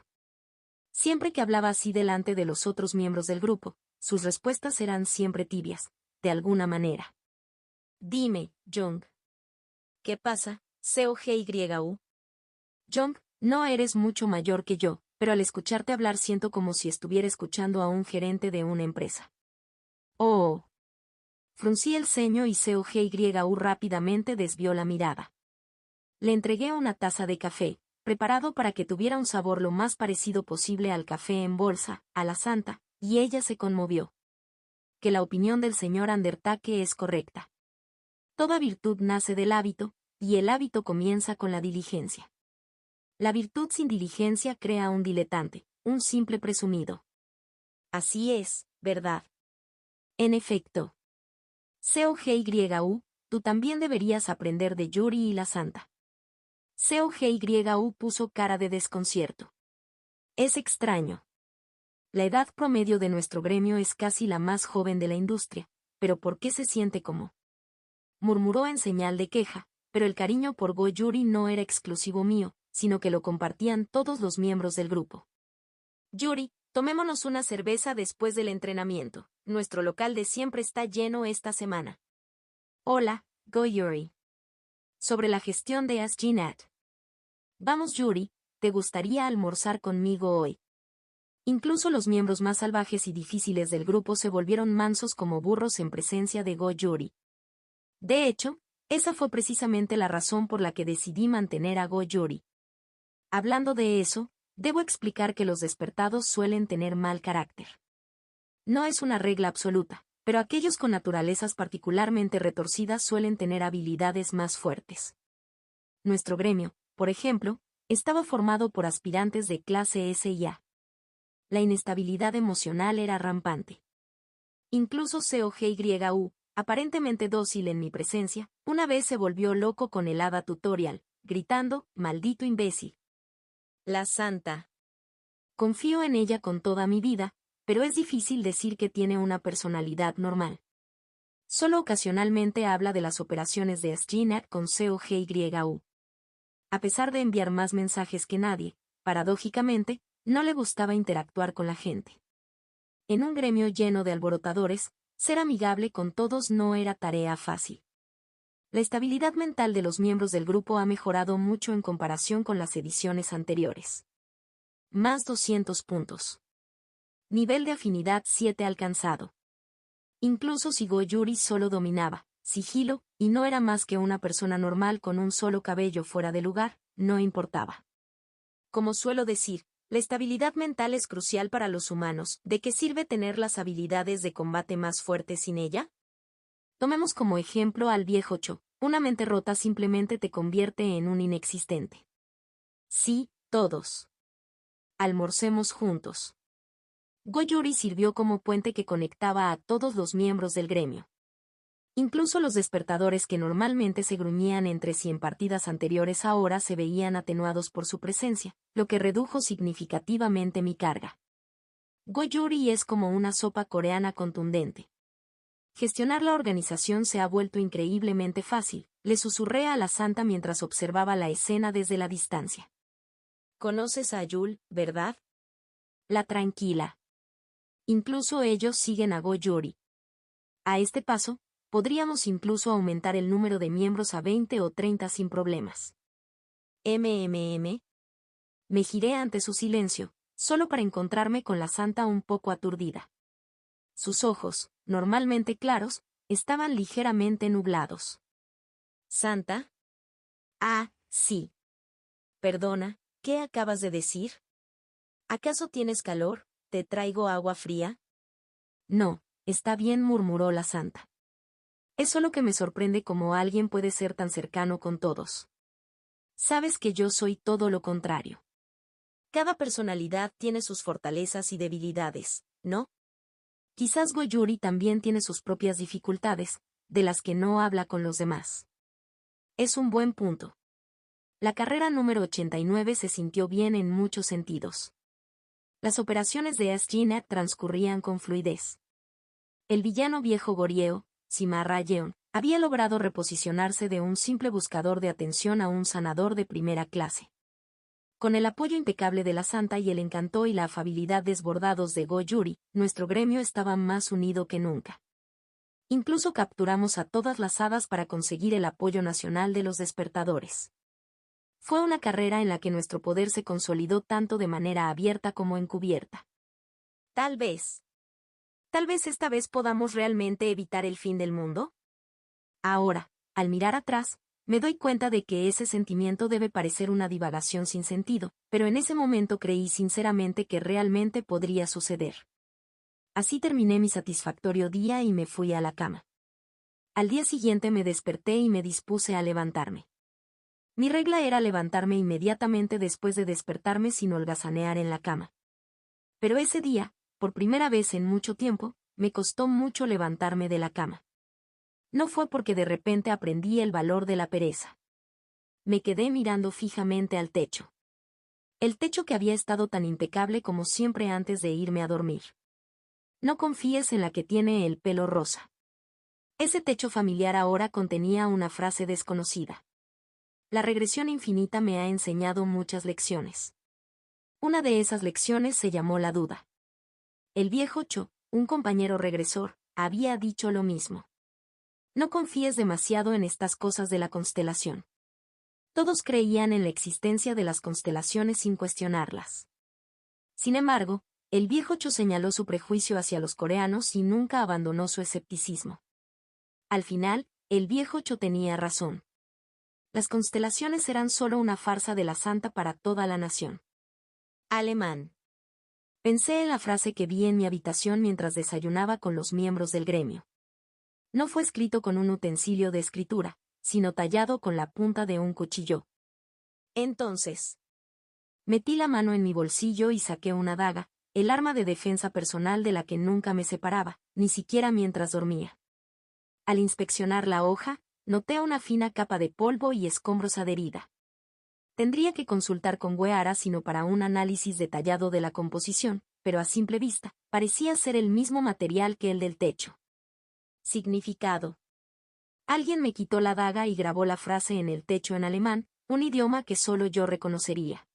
Siempre que hablaba así delante de los otros miembros del grupo, sus respuestas eran siempre tibias, de alguna manera. Dime, Jung. ¿Qué pasa, COGYU? Jung, no eres mucho mayor que yo, pero al escucharte hablar siento como si estuviera escuchando a un gerente de una empresa. Oh. Fruncí el ceño y COGYU rápidamente desvió la mirada. Le entregué una taza de café, preparado para que tuviera un sabor lo más parecido posible al café en bolsa, a la santa, y ella se conmovió. Que la opinión del señor Andertake es correcta. Toda virtud nace del hábito, y el hábito comienza con la diligencia. La virtud sin diligencia crea un diletante, un simple presumido. Así es, ¿verdad? En efecto. COGYU, tú también deberías aprender de Yuri y la santa. COGYU puso cara de desconcierto. Es extraño. La edad promedio de nuestro gremio es casi la más joven de la industria, pero ¿por qué se siente como? Murmuró en señal de queja, pero el cariño por Go Yuri no era exclusivo mío, sino que lo compartían todos los miembros del grupo. Yuri, tomémonos una cerveza después del entrenamiento. Nuestro local de siempre está lleno esta semana. Hola, Go Yuri. Sobre la gestión de AskGNet. Vamos Yuri, ¿te gustaría almorzar conmigo hoy? Incluso los miembros más salvajes y difíciles del grupo se volvieron mansos como burros en presencia de Go Yuri. De hecho, esa fue precisamente la razón por la que decidí mantener a Go Yuri. Hablando de eso, debo explicar que los despertados suelen tener mal carácter. No es una regla absoluta, pero aquellos con naturalezas particularmente retorcidas suelen tener habilidades más fuertes. Nuestro gremio, por ejemplo, estaba formado por aspirantes de clase S y A. La inestabilidad emocional era rampante. Incluso COGYU, aparentemente dócil en mi presencia, una vez se volvió loco con el hada tutorial, gritando, «¡Maldito imbécil!». La santa. Confío en ella con toda mi vida, pero es difícil decir que tiene una personalidad normal. Solo ocasionalmente habla de las operaciones de AskGNet con COGYU. A pesar de enviar más mensajes que nadie, paradójicamente, no le gustaba interactuar con la gente. En un gremio lleno de alborotadores, ser amigable con todos no era tarea fácil. La estabilidad mental de los miembros del grupo ha mejorado mucho en comparación con las ediciones anteriores. Más 200 puntos. Nivel de afinidad 7 alcanzado. Incluso si Go Yuri solo dominaba sigilo, y no era más que una persona normal con un solo cabello fuera de lugar, no importaba. Como suelo decir, la estabilidad mental es crucial para los humanos. ¿De qué sirve tener las habilidades de combate más fuertes sin ella? Tomemos como ejemplo al viejo Cho. Una mente rota simplemente te convierte en un inexistente. Sí, todos. Almorcemos juntos. Go Yuri sirvió como puente que conectaba a todos los miembros del gremio. Incluso los despertadores que normalmente se gruñían entre sí en partidas anteriores ahora se veían atenuados por su presencia, lo que redujo significativamente mi carga. Go Yuri es como una sopa coreana contundente. Gestionar la organización se ha vuelto increíblemente fácil, le susurré a la santa mientras observaba la escena desde la distancia. ¿Conoces a Yul, verdad? La tranquila. Incluso ellos siguen a Go Yuri. A este paso, podríamos incluso aumentar el número de miembros a 20 o 30 sin problemas. Me giré ante su silencio, solo para encontrarme con la santa un poco aturdida. Sus ojos, normalmente claros, estaban ligeramente nublados. ¿Santa? Ah, sí. Perdona, ¿qué acabas de decir? ¿Acaso tienes calor? ¿Te traigo agua fría? No, está bien, murmuró la santa. Es solo que me sorprende cómo alguien puede ser tan cercano con todos. Sabes que yo soy todo lo contrario. Cada personalidad tiene sus fortalezas y debilidades, ¿no? Quizás Go Yuri también tiene sus propias dificultades, de las que no habla con los demás. Es un buen punto. La carrera número 89 se sintió bien en muchos sentidos. Las operaciones de AskGNet transcurrían con fluidez. El villano viejo Gorieo, Cimarra Yeon, había logrado reposicionarse de un simple buscador de atención a un sanador de primera clase. Con el apoyo impecable de la santa y el encanto y la afabilidad desbordados de Go Yuri, nuestro gremio estaba más unido que nunca. Incluso capturamos a todas las hadas para conseguir el apoyo nacional de los despertadores. Fue una carrera en la que nuestro poder se consolidó tanto de manera abierta como encubierta. Tal vez esta vez podamos realmente evitar el fin del mundo. Ahora, al mirar atrás, me doy cuenta de que ese sentimiento debe parecer una divagación sin sentido, pero en ese momento creí sinceramente que realmente podría suceder. Así terminé mi satisfactorio día y me fui a la cama. Al día siguiente me desperté y me dispuse a levantarme. Mi regla era levantarme inmediatamente después de despertarme sin holgazanear en la cama. Pero ese día, por primera vez en mucho tiempo, me costó mucho levantarme de la cama. No fue porque de repente aprendí el valor de la pereza. Me quedé mirando fijamente al techo. El techo que había estado tan impecable como siempre antes de irme a dormir. No confíes en la que tiene el pelo rosa. Ese techo familiar ahora contenía una frase desconocida. La regresión infinita me ha enseñado muchas lecciones. Una de esas lecciones se llamó la duda. El viejo Cho, un compañero regresor, había dicho lo mismo. No confíes demasiado en estas cosas de la constelación. Todos creían en la existencia de las constelaciones sin cuestionarlas. Sin embargo, el viejo Cho señaló su prejuicio hacia los coreanos y nunca abandonó su escepticismo. Al final, el viejo Cho tenía razón. Las constelaciones eran solo una farsa de la santa para toda la nación. Alemán. Pensé en la frase que vi en mi habitación mientras desayunaba con los miembros del gremio. No fue escrito con un utensilio de escritura, sino tallado con la punta de un cuchillo. Entonces, metí la mano en mi bolsillo y saqué una daga, el arma de defensa personal de la que nunca me separaba, ni siquiera mientras dormía. Al inspeccionar la hoja, noté una fina capa de polvo y escombros adherida. Tendría que consultar con Weara sino para un análisis detallado de la composición, pero a simple vista, parecía ser el mismo material que el del techo. Significado. Alguien me quitó la daga y grabó la frase en el techo en alemán, un idioma que solo yo reconocería.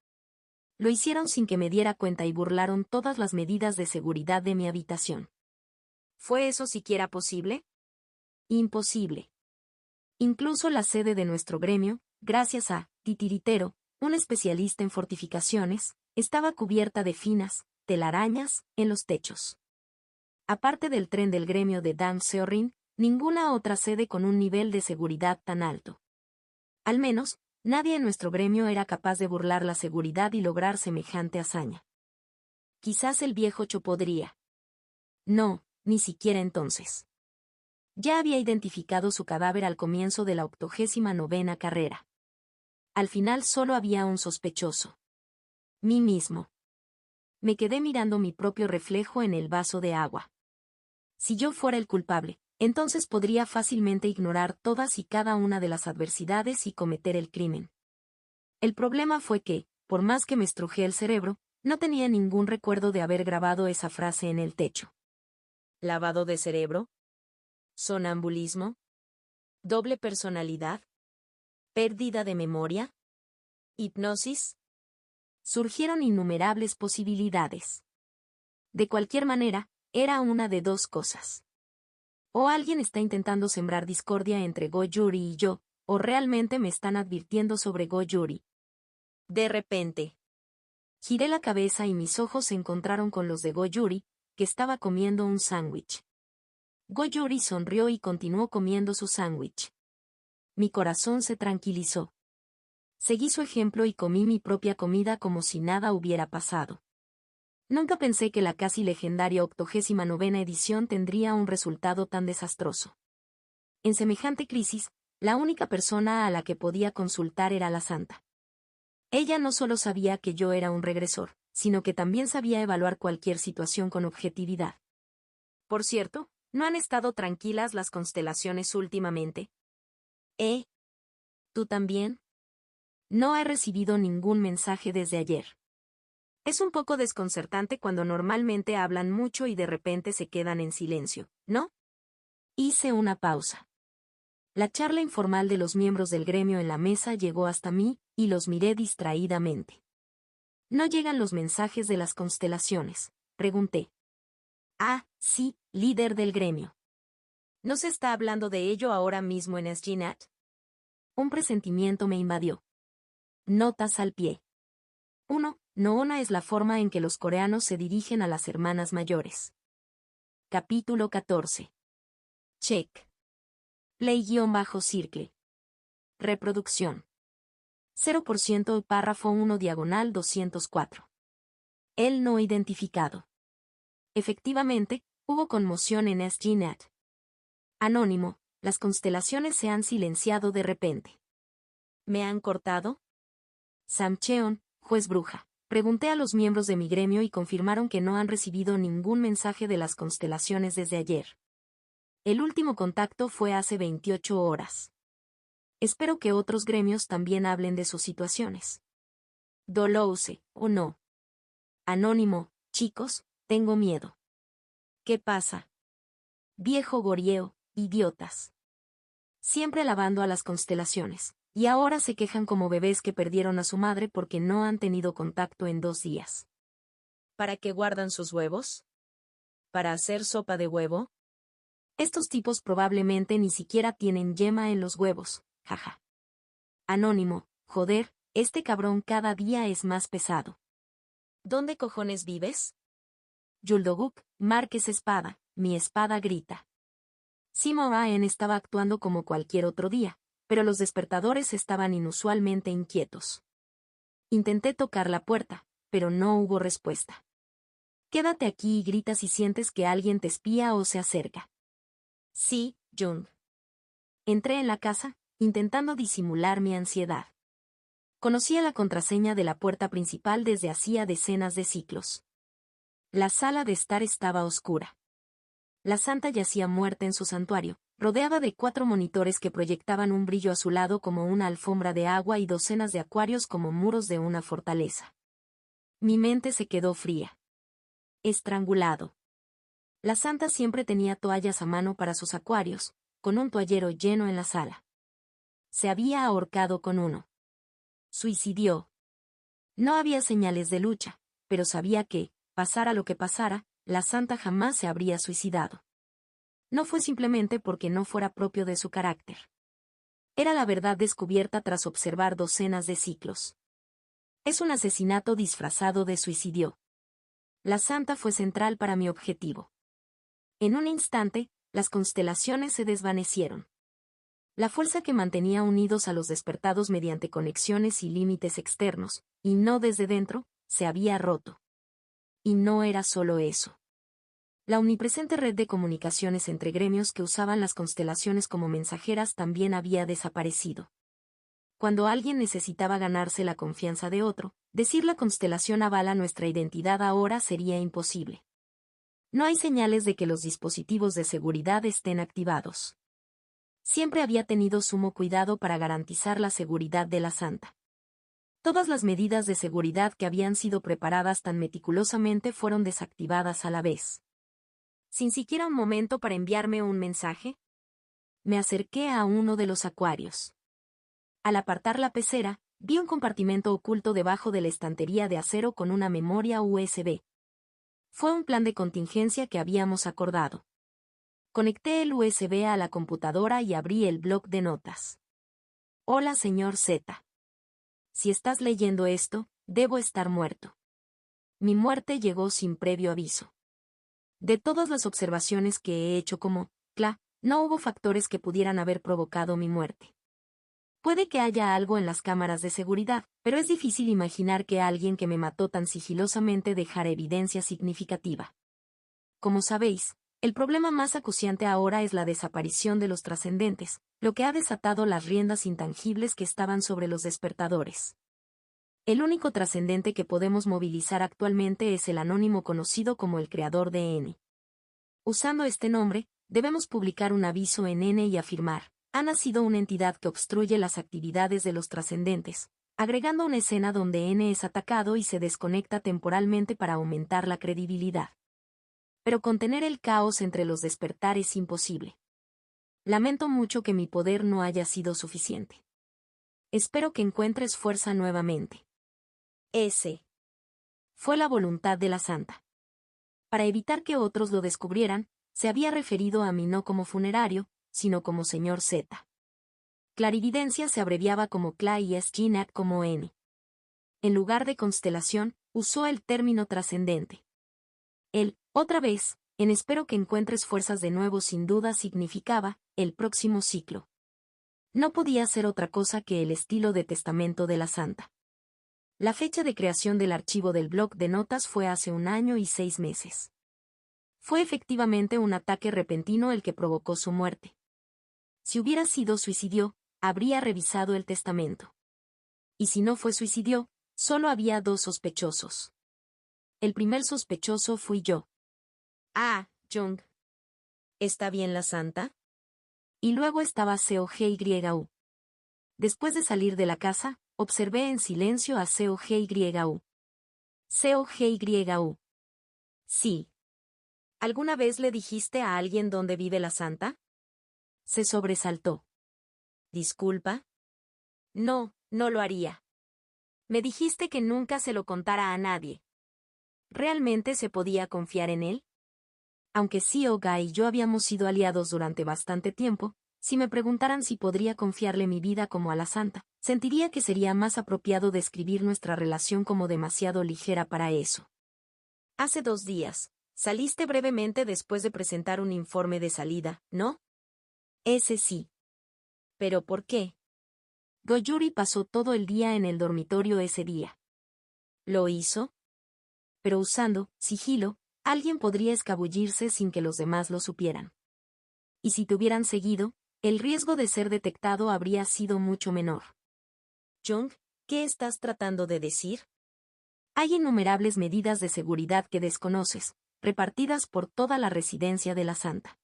Lo hicieron sin que me diera cuenta y burlaron todas las medidas de seguridad de mi habitación. ¿Fue eso siquiera posible? Imposible. Incluso la sede de nuestro gremio, gracias a Titiritero, un especialista en fortificaciones, estaba cubierta de finas telarañas en los techos. Aparte del tren del gremio de Dan Seorin, ninguna otra sede con un nivel de seguridad tan alto. Al menos, nadie en nuestro gremio era capaz de burlar la seguridad y lograr semejante hazaña. Quizás el viejo Cho podría. No, ni siquiera entonces. Ya había identificado su cadáver al comienzo de la 89ª carrera. Al final solo había un sospechoso. Mí mismo. Me quedé mirando mi propio reflejo en el vaso de agua. Si yo fuera el culpable, entonces podría fácilmente ignorar todas y cada una de las adversidades y cometer el crimen. El problema fue que, por más que me estrujé el cerebro, no tenía ningún recuerdo de haber grabado esa frase en el techo. ¿Lavado de cerebro? ¿Sonambulismo? ¿Doble personalidad? ¿Pérdida de memoria? ¿Hipnosis? Surgieron innumerables posibilidades. De cualquier manera, era una de dos cosas. O alguien está intentando sembrar discordia entre Go-Yuri y yo, o realmente me están advirtiendo sobre Go-Yuri. De repente, giré la cabeza y mis ojos se encontraron con los de Go-Yuri, que estaba comiendo un sándwich. Go-Yuri sonrió y continuó comiendo su sándwich. Mi corazón se tranquilizó. Seguí su ejemplo y comí mi propia comida como si nada hubiera pasado. Nunca pensé que la casi legendaria 89ª edición tendría un resultado tan desastroso. En semejante crisis, la única persona a la que podía consultar era la santa. Ella no solo sabía que yo era un regresor, sino que también sabía evaluar cualquier situación con objetividad. Por cierto, ¿no han estado tranquilas las constelaciones últimamente? ¿Tú también? No he recibido ningún mensaje desde ayer. Es un poco desconcertante cuando normalmente hablan mucho y de repente se quedan en silencio, ¿no? Hice una pausa. La charla informal de los miembros del gremio en la mesa llegó hasta mí, y los miré distraídamente. ¿No llegan los mensajes de las constelaciones?, pregunté. Ah, sí, líder del gremio. ¿No se está hablando de ello ahora mismo en SGNet? Un presentimiento me invadió. Notas al pie. 1. Noona es la forma en que los coreanos se dirigen a las hermanas mayores. Capítulo 14. Check. Play-circle. Reproducción. 0% párrafo 1 diagonal 204. El no identificado. Efectivamente, hubo conmoción en SGNet. Anónimo, las constelaciones se han silenciado de repente. ¿Me han cortado? Sam Cheon, juez bruja. Pregunté a los miembros de mi gremio y confirmaron que no han recibido ningún mensaje de las constelaciones desde ayer. El último contacto fue hace 28 horas. Espero que otros gremios también hablen de sus situaciones. Dolouse, o no. Anónimo, chicos, tengo miedo. ¿Qué pasa? Viejo gorieo, idiotas. Siempre alabando a las constelaciones, y ahora se quejan como bebés que perdieron a su madre porque no han tenido contacto en 2 días. ¿Para qué guardan sus huevos? ¿Para hacer sopa de huevo? Estos tipos probablemente ni siquiera tienen yema en los huevos, jaja. Anónimo, joder, este cabrón cada día es más pesado. ¿Dónde cojones vives? Yuldoguk, Márquez Espada, mi espada grita. Simo Aen estaba actuando como cualquier otro día, pero los despertadores estaban inusualmente inquietos. Intenté tocar la puerta, pero no hubo respuesta. Quédate aquí y grita si sientes que alguien te espía o se acerca. Sí, Jung. Entré en la casa, intentando disimular mi ansiedad. Conocía la contraseña de la puerta principal desde hacía decenas de ciclos. La sala de estar estaba oscura. La santa yacía muerta en su santuario, rodeada de 4 monitores que proyectaban un brillo azulado como una alfombra de agua y docenas de acuarios como muros de una fortaleza. Mi mente se quedó fría. Estrangulado. La santa siempre tenía toallas a mano para sus acuarios, con un toallero lleno en la sala. Se había ahorcado con uno. Suicidió. No había señales de lucha, pero sabía que, pasara lo que pasara, la santa jamás se habría suicidado. No fue simplemente porque no fuera propio de su carácter. Era la verdad descubierta tras observar docenas de ciclos. Es un asesinato disfrazado de suicidio. La santa fue central para mi objetivo. En un instante, las constelaciones se desvanecieron. La fuerza que mantenía unidos a los despertados mediante conexiones y límites externos, y no desde dentro, se había roto. Y no era solo eso. La omnipresente red de comunicaciones entre gremios que usaban las constelaciones como mensajeras también había desaparecido. Cuando alguien necesitaba ganarse la confianza de otro, decir la constelación avala nuestra identidad ahora sería imposible. No hay señales de que los dispositivos de seguridad estén activados. Siempre había tenido sumo cuidado para garantizar la seguridad de la santa. Todas las medidas de seguridad que habían sido preparadas tan meticulosamente fueron desactivadas a la vez. Sin siquiera un momento para enviarme un mensaje, me acerqué a uno de los acuarios. Al apartar la pecera, vi un compartimento oculto debajo de la estantería de acero con una memoria USB. Fue un plan de contingencia que habíamos acordado. Conecté el USB a la computadora y abrí el bloc de notas. Hola, señor Z. Si estás leyendo esto, debo estar muerto. Mi muerte llegó sin previo aviso. De todas las observaciones que he hecho no hubo factores que pudieran haber provocado mi muerte. Puede que haya algo en las cámaras de seguridad, pero es difícil imaginar que alguien que me mató tan sigilosamente dejara evidencia significativa. Como sabéis, el problema más acuciante ahora es la desaparición de los trascendentes, lo que ha desatado las riendas intangibles que estaban sobre los despertadores. El único trascendente que podemos movilizar actualmente es el anónimo conocido como el creador de N. Usando este nombre, debemos publicar un aviso en N y afirmar: ha nacido una entidad que obstruye las actividades de los trascendentes, agregando una escena donde N es atacado y se desconecta temporalmente para aumentar la credibilidad. Pero contener el caos entre los despertar es imposible. Lamento mucho que mi poder no haya sido suficiente. Espero que encuentres fuerza nuevamente. Ese fue la voluntad de la santa. Para evitar que otros lo descubrieran, Se había referido a mí no como funerario, sino como señor Z. Clarividencia se abreviaba como CLA y SGNAT como N. En lugar de constelación, usó el término trascendente. Otra vez, en espero que encuentres fuerzas de nuevo sin duda significaba, el próximo ciclo. No podía ser otra cosa que el estilo de testamento de la santa. La fecha de creación del archivo del blog de notas fue hace 1 año y 6 meses. Fue efectivamente un ataque repentino el que provocó su muerte. Si hubiera sido suicidio, habría revisado el testamento. Y si no fue suicidio, solo había 2 sospechosos. El primer sospechoso fui yo. Ah, Jung. ¿Está bien la santa? Y luego estaba COGYU. Después de salir de la casa, observé en silencio a COGYU. COGYU. Sí. ¿Alguna vez le dijiste a alguien dónde vive la santa? Se sobresaltó. ¿Disculpa? No, no lo haría. Me dijiste que nunca se lo contara a nadie. ¿Realmente se podía confiar en él? Aunque Oga y yo habíamos sido aliados durante bastante tiempo, si me preguntaran si podría confiarle mi vida como a la santa, sentiría que sería más apropiado describir nuestra relación como demasiado ligera para eso. Hace 2 días, saliste brevemente después de presentar un informe de salida, ¿no? Ese sí. ¿Pero por qué? Goyuri pasó todo el día en el dormitorio ese día. ¿Lo hizo? Pero usando sigilo, alguien podría escabullirse sin que los demás lo supieran. Y si te hubieran seguido, el riesgo de ser detectado habría sido mucho menor. Jung, ¿qué estás tratando de decir? Hay innumerables medidas de seguridad que desconoces, repartidas por toda la residencia de la santa.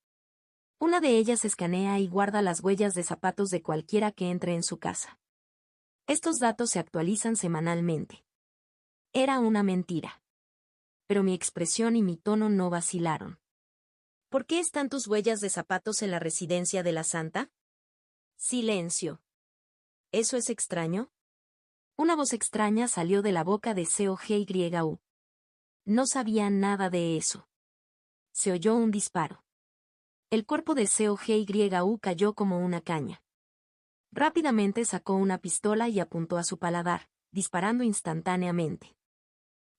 Una de ellas escanea y guarda las huellas de zapatos de cualquiera que entre en su casa. Estos datos se actualizan semanalmente. Era una mentira. Pero mi expresión y mi tono no vacilaron. ¿Por qué están tus huellas de zapatos en la residencia de la santa? Silencio. ¿Eso es extraño? Una voz extraña salió de la boca de COGYU. No sabía nada de eso. Se oyó un disparo. El cuerpo de COGYU cayó como una caña. Rápidamente sacó una pistola y apuntó a su paladar, disparando instantáneamente.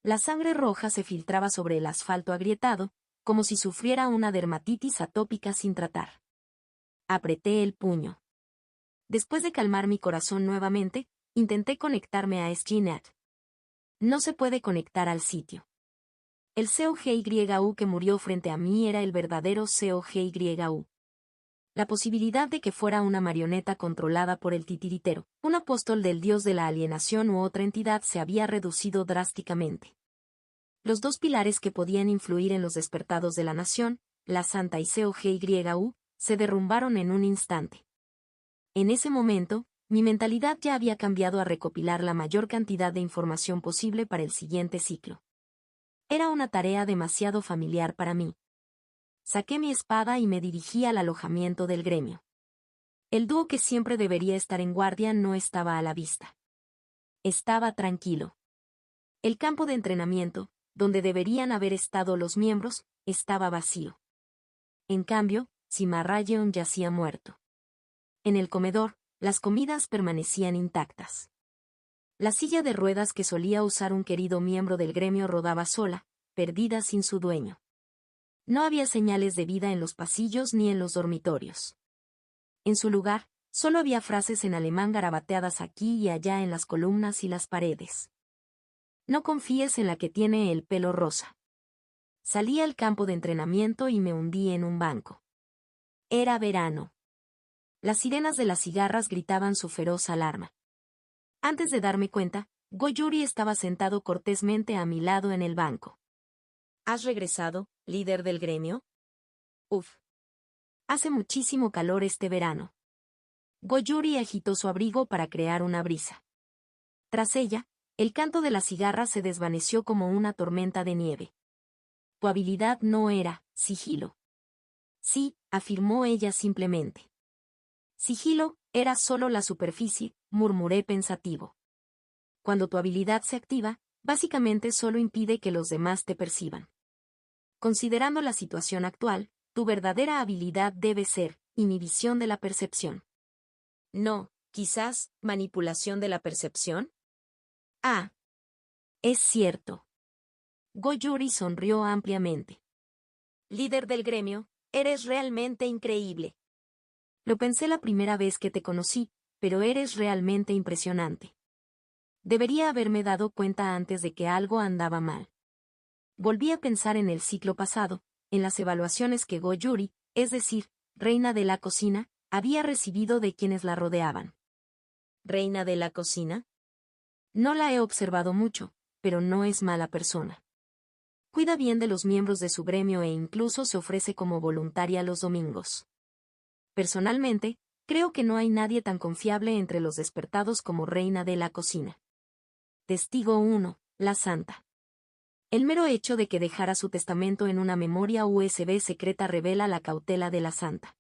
La sangre roja se filtraba sobre el asfalto agrietado, como si sufriera una dermatitis atópica sin tratar. Apreté el puño. Después de calmar mi corazón nuevamente, intenté conectarme a SGNet. No se puede conectar al sitio. El COGYU que murió frente a mí era el verdadero COGYU. La posibilidad de que fuera una marioneta controlada por el titiritero, un apóstol del dios de la alienación u otra entidad se había reducido drásticamente. Los 2 pilares que podían influir en los despertados de la nación, la Santa y COGYU, se derrumbaron en un instante. En ese momento, mi mentalidad ya había cambiado a recopilar la mayor cantidad de información posible para el siguiente ciclo. Era una tarea demasiado familiar para mí. Saqué mi espada y me dirigí al alojamiento del gremio. El dúo que siempre debería estar en guardia no estaba a la vista. Estaba tranquilo. El campo de entrenamiento, donde deberían haber estado los miembros, estaba vacío. En cambio, Cimarrayeon yacía muerto. En el comedor, las comidas permanecían intactas. La silla de ruedas que solía usar un querido miembro del gremio rodaba sola, perdida sin su dueño. No había señales de vida en los pasillos ni en los dormitorios. En su lugar, solo había frases en alemán garabateadas aquí y allá en las columnas y las paredes. No confíes en la que tiene el pelo rosa. Salí al campo de entrenamiento y me hundí en un banco. Era verano. Las sirenas de las cigarras gritaban su feroz alarma. Antes de darme cuenta, Goyuri estaba sentado cortésmente a mi lado en el banco. ¿Has regresado, líder del gremio? Uf. Hace muchísimo calor este verano. Goyuri agitó su abrigo para crear una brisa. Tras ella, el canto de la cigarra se desvaneció como una tormenta de nieve. Tu habilidad no era sigilo. Sí, afirmó ella simplemente. Sigilo era solo la superficie, murmuré pensativo. Cuando tu habilidad se activa, básicamente solo impide que los demás te perciban. Considerando la situación actual, tu verdadera habilidad debe ser inhibición de la percepción. No, quizás, manipulación de la percepción. Ah, es cierto. Go-Yuri sonrió ampliamente. Líder del gremio, eres realmente increíble. Lo pensé la primera vez que te conocí, pero eres realmente impresionante. Debería haberme dado cuenta antes de que algo andaba mal. Volví a pensar en el ciclo pasado, en las evaluaciones que Go-Yuri, es decir, reina de la cocina, había recibido de quienes la rodeaban. ¿Reina de la cocina? No la he observado mucho, pero no es mala persona. Cuida bien de los miembros de su gremio e incluso se ofrece como voluntaria los domingos. Personalmente, creo que no hay nadie tan confiable entre los despertados como reina de la cocina. Testigo 1, la Santa. El mero hecho de que dejara su testamento en una memoria USB secreta revela la cautela de la Santa.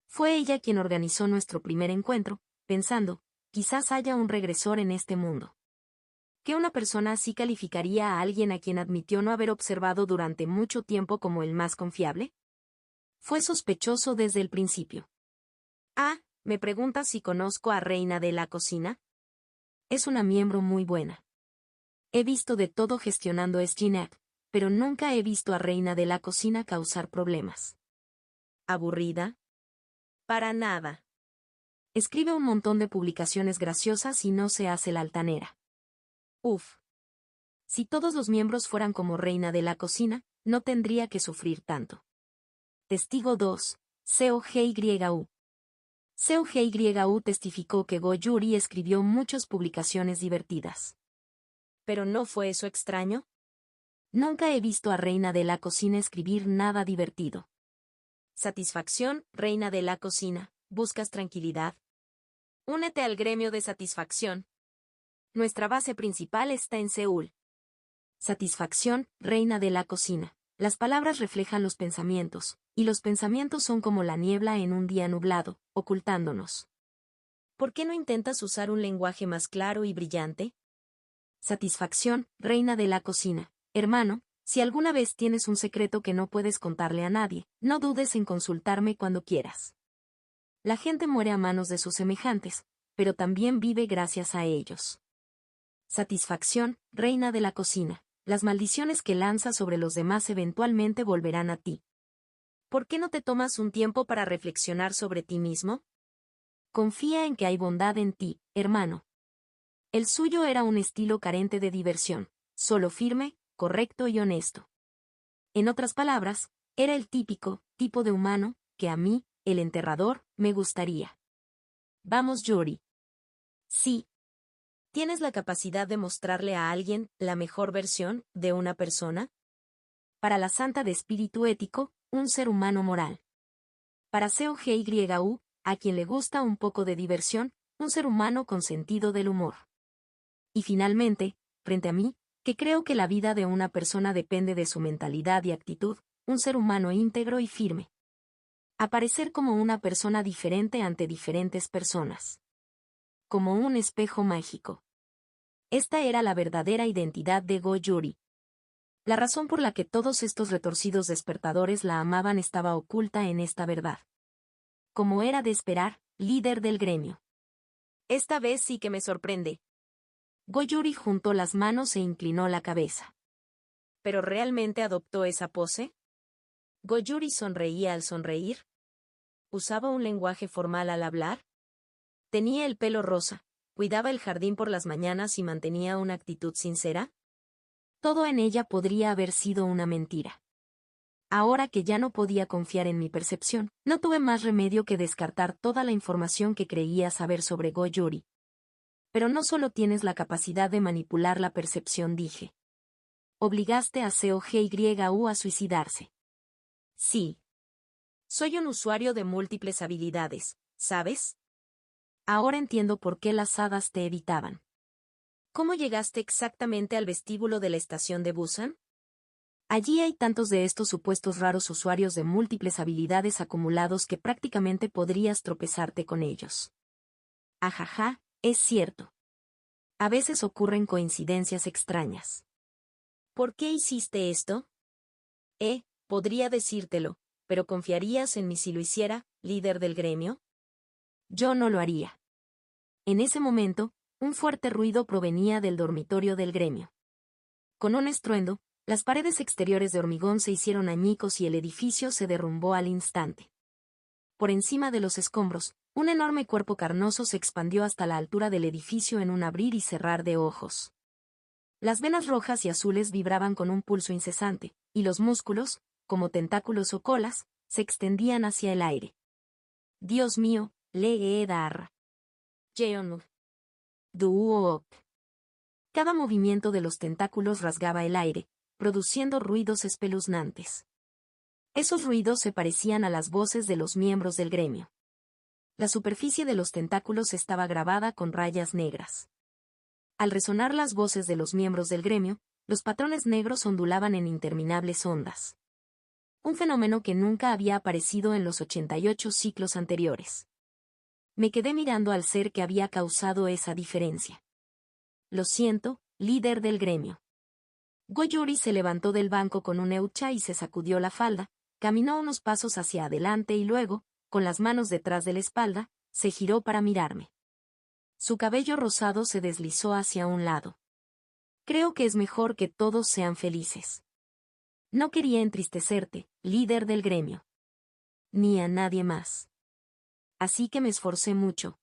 Fue ella quien organizó nuestro primer encuentro, pensando, quizás haya un regresor en este mundo. ¿Que una persona así calificaría a alguien a quien admitió no haber observado durante mucho tiempo como el más confiable? Fue sospechoso desde el principio. Ah, ¿me preguntas si conozco a Reina de la cocina? Es una miembro muy buena. He visto de todo gestionando SGNet, pero nunca he visto a Reina de la cocina causar problemas. ¿Aburrida? Para nada. Escribe un montón de publicaciones graciosas y no se hace la altanera. Uf. Si todos los miembros fueran como Reina de la cocina, no tendría que sufrir tanto. Testigo 2, COGYU. COGYU testificó que Go-Yuri escribió muchas publicaciones divertidas. ¿Pero no fue eso extraño? Nunca he visto a Reina de la cocina escribir nada divertido. Satisfacción, Reina de la cocina. ¿Buscas tranquilidad? Únete al gremio de satisfacción. Nuestra base principal está en Seúl. Satisfacción, Reina de la cocina. Las palabras reflejan los pensamientos, y los pensamientos son como la niebla en un día nublado, ocultándonos. ¿Por qué no intentas usar un lenguaje más claro y brillante? Satisfacción, Reina de la cocina. Hermano, si alguna vez tienes un secreto que no puedes contarle a nadie, no dudes en consultarme cuando quieras. La gente muere a manos de sus semejantes, pero también vive gracias a ellos. Satisfacción, Reina de la cocina. Las maldiciones que lanzas sobre los demás eventualmente volverán a ti. ¿Por qué no te tomas un tiempo para reflexionar sobre ti mismo? Confía en que hay bondad en ti, hermano. El suyo era un estilo carente de diversión, solo firme, correcto y honesto. En otras palabras, era el típico tipo de humano que a mí, el enterrador, me gustaría. Vamos, Yuri. Sí. ¿Tienes la capacidad de mostrarle a alguien la mejor versión de una persona? Para la santa de espíritu ético, un ser humano moral. Para COGYU, a quien le gusta un poco de diversión, un ser humano con sentido del humor. Y finalmente, frente a mí, que creo que la vida de una persona depende de su mentalidad y actitud, un ser humano íntegro y firme. Aparecer como una persona diferente ante diferentes personas. Como un espejo mágico. Esta era la verdadera identidad de Go-Yuri. La razón por la que todos estos retorcidos despertadores la amaban estaba oculta en esta verdad. Como era de esperar, líder del gremio. Esta vez sí que me sorprende. Go-Yuri juntó las manos e inclinó la cabeza. ¿Pero realmente adoptó esa pose? ¿Go-Yuri sonreía al sonreír? ¿Usaba un lenguaje formal al hablar? ¿Tenía el pelo rosa, cuidaba el jardín por las mañanas y mantenía una actitud sincera? Todo en ella podría haber sido una mentira. Ahora que ya no podía confiar en mi percepción, no tuve más remedio que descartar toda la información que creía saber sobre Go-Yuri. Pero no solo tienes la capacidad de manipular la percepción, dije. Obligaste a COGYU a suicidarse. Sí. Soy un usuario de múltiples habilidades, ¿sabes? Ahora entiendo por qué las hadas te evitaban. ¿Cómo llegaste exactamente al vestíbulo de la estación de Busan? Allí hay tantos de estos supuestos raros usuarios de múltiples habilidades acumulados que prácticamente podrías tropezarte con ellos. Ajaja, es cierto. A veces ocurren coincidencias extrañas. ¿Por qué hiciste esto? Podría decírtelo, ¿pero confiarías en mí si lo hiciera, líder del gremio? Yo no lo haría. En ese momento, un fuerte ruido provenía del dormitorio del gremio. Con un estruendo, las paredes exteriores de hormigón se hicieron añicos y el edificio se derrumbó al instante. Por encima de los escombros, un enorme cuerpo carnoso se expandió hasta la altura del edificio en un abrir y cerrar de ojos. Las venas rojas y azules vibraban con un pulso incesante, y los músculos, como tentáculos o colas, se extendían hacia el aire. Dios mío, Leedar. Jeonmuk. Duoop. Cada movimiento de los tentáculos rasgaba el aire, produciendo ruidos espeluznantes. Esos ruidos se parecían a las voces de los miembros del gremio. La superficie de los tentáculos estaba grabada con rayas negras. Al resonar las voces de los miembros del gremio, los patrones negros ondulaban en interminables ondas. Un fenómeno que nunca había aparecido en los 88 ciclos anteriores. Me quedé mirando al ser que había causado esa diferencia. Lo siento, líder del gremio. Go-Yuri se levantó del banco con un eucha y se sacudió la falda, caminó unos pasos hacia adelante y luego, con las manos detrás de la espalda, se giró para mirarme. Su cabello rosado se deslizó hacia un lado. Creo que es mejor que todos sean felices. No quería entristecerte, líder del gremio. Ni a nadie más. Así que me esforcé mucho.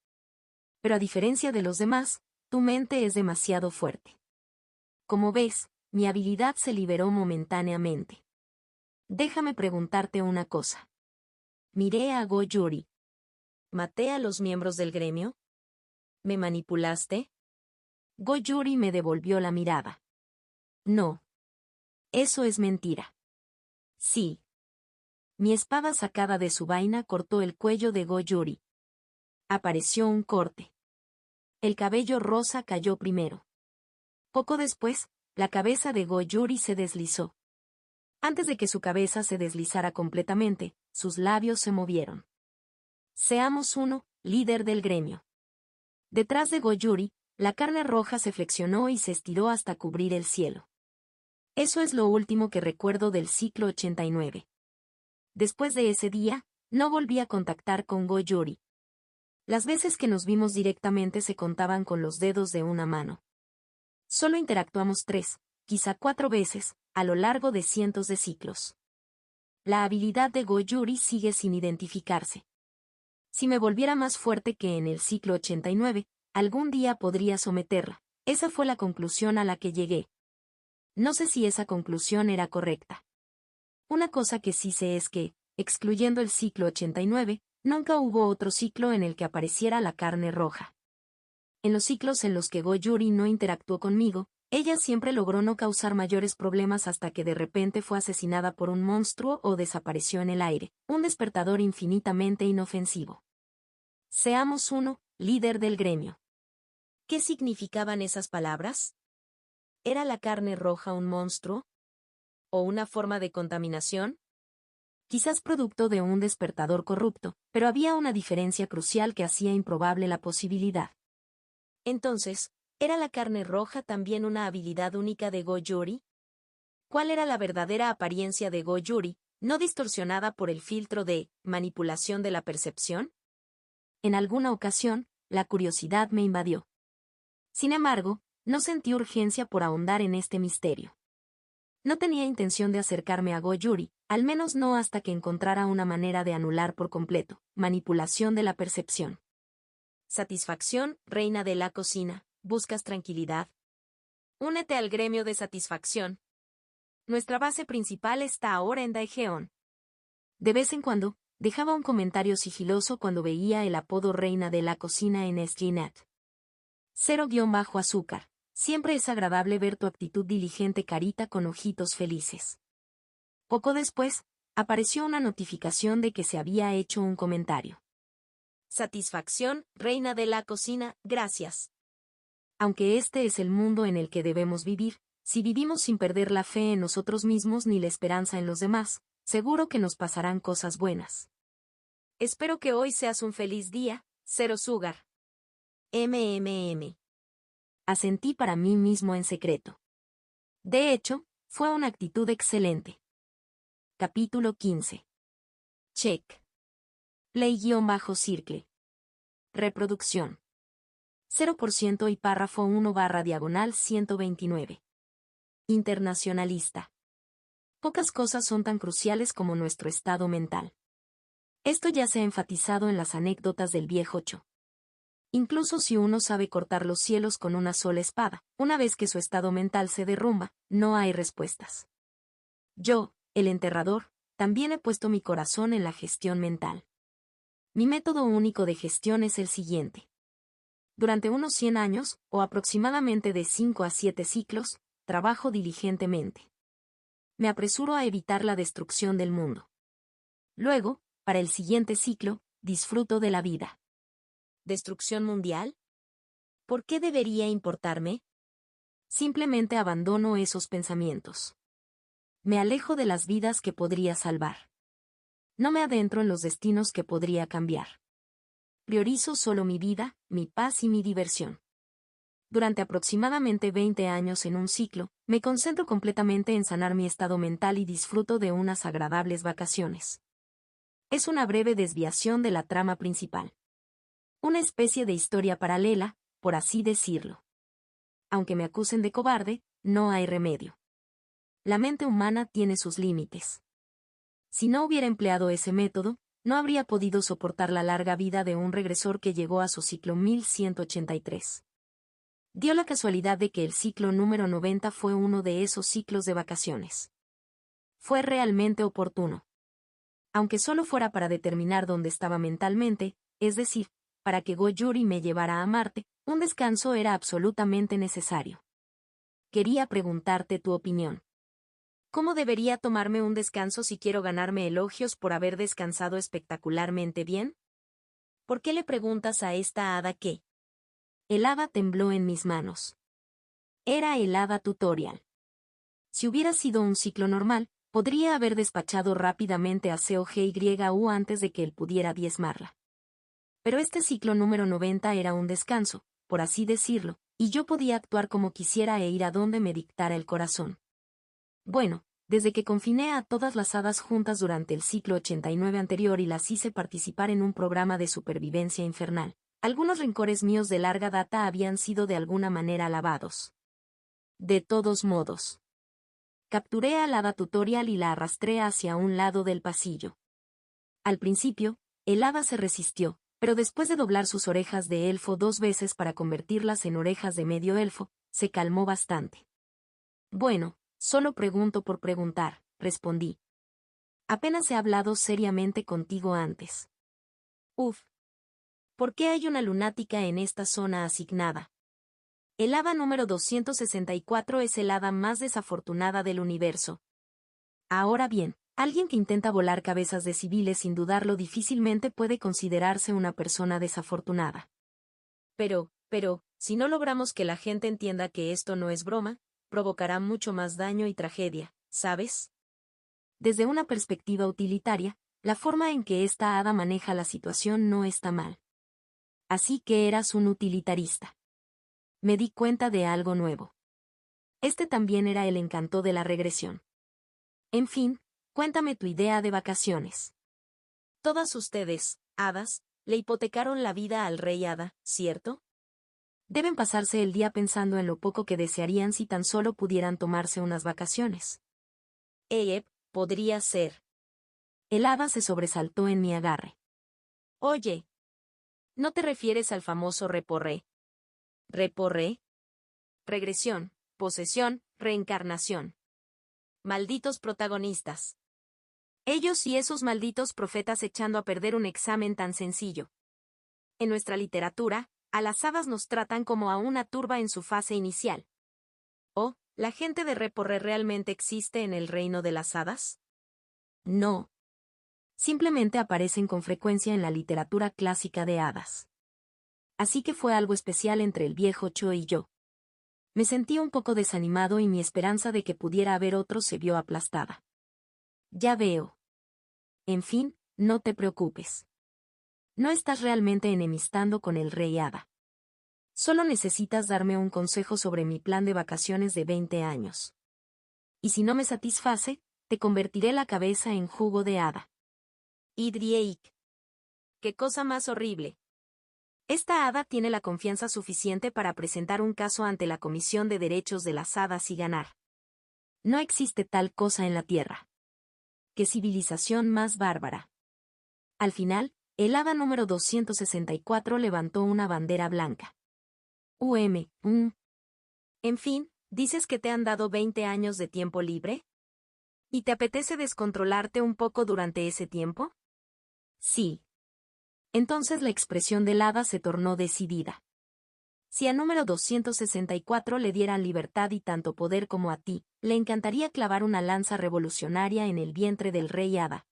Pero a diferencia de los demás, tu mente es demasiado fuerte. Como ves, mi habilidad se liberó momentáneamente. Déjame preguntarte una cosa. Miré a Go-Yuri. ¿Maté a los miembros del gremio? ¿Me manipulaste? Go-Yuri me devolvió la mirada. No. Eso es mentira. Sí. Mi espada sacada de su vaina cortó el cuello de Go-Yuri. Apareció un corte. El cabello rosa cayó primero. Poco después, la cabeza de Go-Yuri se deslizó. Antes de que su cabeza se deslizara completamente, sus labios se movieron. Seamos uno, líder del gremio. Detrás de Go-Yuri, la carne roja se flexionó y se estiró hasta cubrir el cielo. Eso es lo último que recuerdo del ciclo 89. Después de ese día, no volví a contactar con Go-Yuri. Las veces que nos vimos directamente se contaban con los dedos de una mano. Solo interactuamos 3, quizá 4 veces, a lo largo de cientos de ciclos. La habilidad de Go-Yuri sigue sin identificarse. Si me volviera más fuerte que en el ciclo 89, algún día podría someterla. Esa fue la conclusión a la que llegué. No sé si esa conclusión era correcta. Una cosa que sí sé es que, excluyendo el ciclo 89, nunca hubo otro ciclo en el que apareciera la carne roja. En los ciclos en los que Go-Yuri no interactuó conmigo, ella siempre logró no causar mayores problemas hasta que de repente fue asesinada por un monstruo o desapareció en el aire, un despertador infinitamente inofensivo. Seamos uno, líder del gremio. ¿Qué significaban esas palabras? ¿Era la carne roja un monstruo? ¿O una forma de contaminación? Quizás producto de un despertador corrupto, pero había una diferencia crucial que hacía improbable la posibilidad. Entonces, ¿era la carne roja también una habilidad única de Go-Yuri? ¿Cuál era la verdadera apariencia de Go-Yuri, no distorsionada por el filtro de manipulación de la percepción? En alguna ocasión, la curiosidad me invadió. Sin embargo, no sentí urgencia por ahondar en este misterio. No tenía intención de acercarme a Go-Yuri, al menos no hasta que encontrara una manera de anular por completo, manipulación de la percepción. Satisfacción, reina de la cocina, ¿buscas tranquilidad? Únete al gremio de satisfacción. Nuestra base principal está ahora en Daejeon. De vez en cuando, dejaba un comentario sigiloso cuando veía el apodo reina de la cocina en SGNet. 0-azúcar. Siempre es agradable ver tu actitud diligente carita con ojitos felices. Poco después, apareció una notificación de que se había hecho un comentario. Satisfacción, reina de la cocina, gracias. Aunque este es el mundo en el que debemos vivir, si vivimos sin perder la fe en nosotros mismos ni la esperanza en los demás, seguro que nos pasarán cosas buenas. Espero que hoy seas un feliz día, Zero Sugar. MMM. Asentí para mí mismo en secreto. De hecho, fue una actitud excelente. Capítulo 15. Check. Play-circle. Reproducción. 0% y párrafo 1/129. Internacionalista. Pocas cosas son tan cruciales como nuestro estado mental. Esto ya se ha enfatizado en las anécdotas del viejo Cho. Incluso si uno sabe cortar los cielos con una sola espada, una vez que su estado mental se derrumba, no hay respuestas. Yo, el enterrador, también he puesto mi corazón en la gestión mental. Mi método único de gestión es el siguiente. Durante unos 100 años, o aproximadamente de 5 a 7 ciclos, trabajo diligentemente. Me apresuro a evitar la destrucción del mundo. Luego, para el siguiente ciclo, disfruto de la vida. ¿Destrucción mundial? ¿Por qué debería importarme? Simplemente abandono esos pensamientos. Me alejo de las vidas que podría salvar. No me adentro en los destinos que podría cambiar. Priorizo solo mi vida, mi paz y mi diversión. Durante aproximadamente 20 años en un ciclo, me concentro completamente en sanar mi estado mental y disfruto de unas agradables vacaciones. Es una breve desviación de la trama principal. Una especie de historia paralela, por así decirlo. Aunque me acusen de cobarde, no hay remedio. La mente humana tiene sus límites. Si no hubiera empleado ese método, no habría podido soportar la larga vida de un regresor que llegó a su ciclo 1183. Dio la casualidad de que el ciclo número 90 fue uno de esos ciclos de vacaciones. Fue realmente oportuno. Aunque solo fuera para determinar dónde estaba mentalmente, es decir, para que Go-Yuri me llevara a Marte, un descanso era absolutamente necesario. Quería preguntarte tu opinión. ¿Cómo debería tomarme un descanso si quiero ganarme elogios por haber descansado espectacularmente bien? ¿Por qué le preguntas a esta hada qué? El hada tembló en mis manos. Era el hada tutorial. Si hubiera sido un ciclo normal, podría haber despachado rápidamente a COGYU antes de que él pudiera diezmarla. Pero este ciclo número 90 era un descanso, por así decirlo, y yo podía actuar como quisiera e ir a donde me dictara el corazón. Bueno, desde que confiné a todas las hadas juntas durante el ciclo 89 anterior y las hice participar en un programa de supervivencia infernal, algunos rencores míos de larga data habían sido de alguna manera lavados. De todos modos, capturé al hada tutorial y la arrastré hacia un lado del pasillo. Al principio, el hada se resistió, pero después de doblar sus orejas de elfo 2 veces para convertirlas en orejas de medio elfo, se calmó bastante. Bueno, solo pregunto por preguntar, respondí. Apenas he hablado seriamente contigo antes. Uf. ¿Por qué hay una lunática en esta zona asignada? El hada número 264 es el hada más desafortunada del universo. Ahora bien, alguien que intenta volar cabezas de civiles sin dudarlo difícilmente puede considerarse una persona desafortunada. Pero, si no logramos que la gente entienda que esto no es broma, provocará mucho más daño y tragedia, ¿sabes? Desde una perspectiva utilitaria, la forma en que esta hada maneja la situación no está mal. Así que eras un utilitarista. Me di cuenta de algo nuevo. Este también era el encanto de la regresión. En fin, cuéntame tu idea de vacaciones. Todas ustedes, hadas, le hipotecaron la vida al rey hada, ¿cierto? Deben pasarse el día pensando en lo poco que desearían si tan solo pudieran tomarse unas vacaciones. Podría ser. El hada se sobresaltó en mi agarre. Oye, ¿no te refieres al famoso reporré? ¿Reporré? Regresión, posesión, reencarnación. Malditos protagonistas. Ellos y esos malditos profetas echando a perder un examen tan sencillo. En nuestra literatura, a las hadas nos tratan como a una turba en su fase inicial. ¿Oh, la gente de Reporré realmente existe en el reino de las hadas? No. Simplemente aparecen con frecuencia en la literatura clásica de hadas. Así que fue algo especial entre el viejo Cho y yo. Me sentí un poco desanimado y mi esperanza de que pudiera haber otro se vio aplastada. Ya veo. En fin, no te preocupes. No estás realmente enemistando con el rey hada. Solo necesitas darme un consejo sobre mi plan de vacaciones de 20 años. Y si no me satisface, te convertiré la cabeza en jugo de hada. Idrieik. ¡Qué cosa más horrible! Esta hada tiene la confianza suficiente para presentar un caso ante la Comisión de Derechos de las Hadas y ganar. No existe tal cosa en la Tierra. ¡Qué civilización más bárbara! Al final, el hada número 264 levantó una bandera blanca. En fin, ¿dices que te han dado 20 años de tiempo libre? ¿Y te apetece descontrolarte un poco durante ese tiempo? Sí. Entonces la expresión del hada se tornó decidida. Si a número 264 le dieran libertad y tanto poder como a ti, le encantaría clavar una lanza revolucionaria en el vientre del rey hada.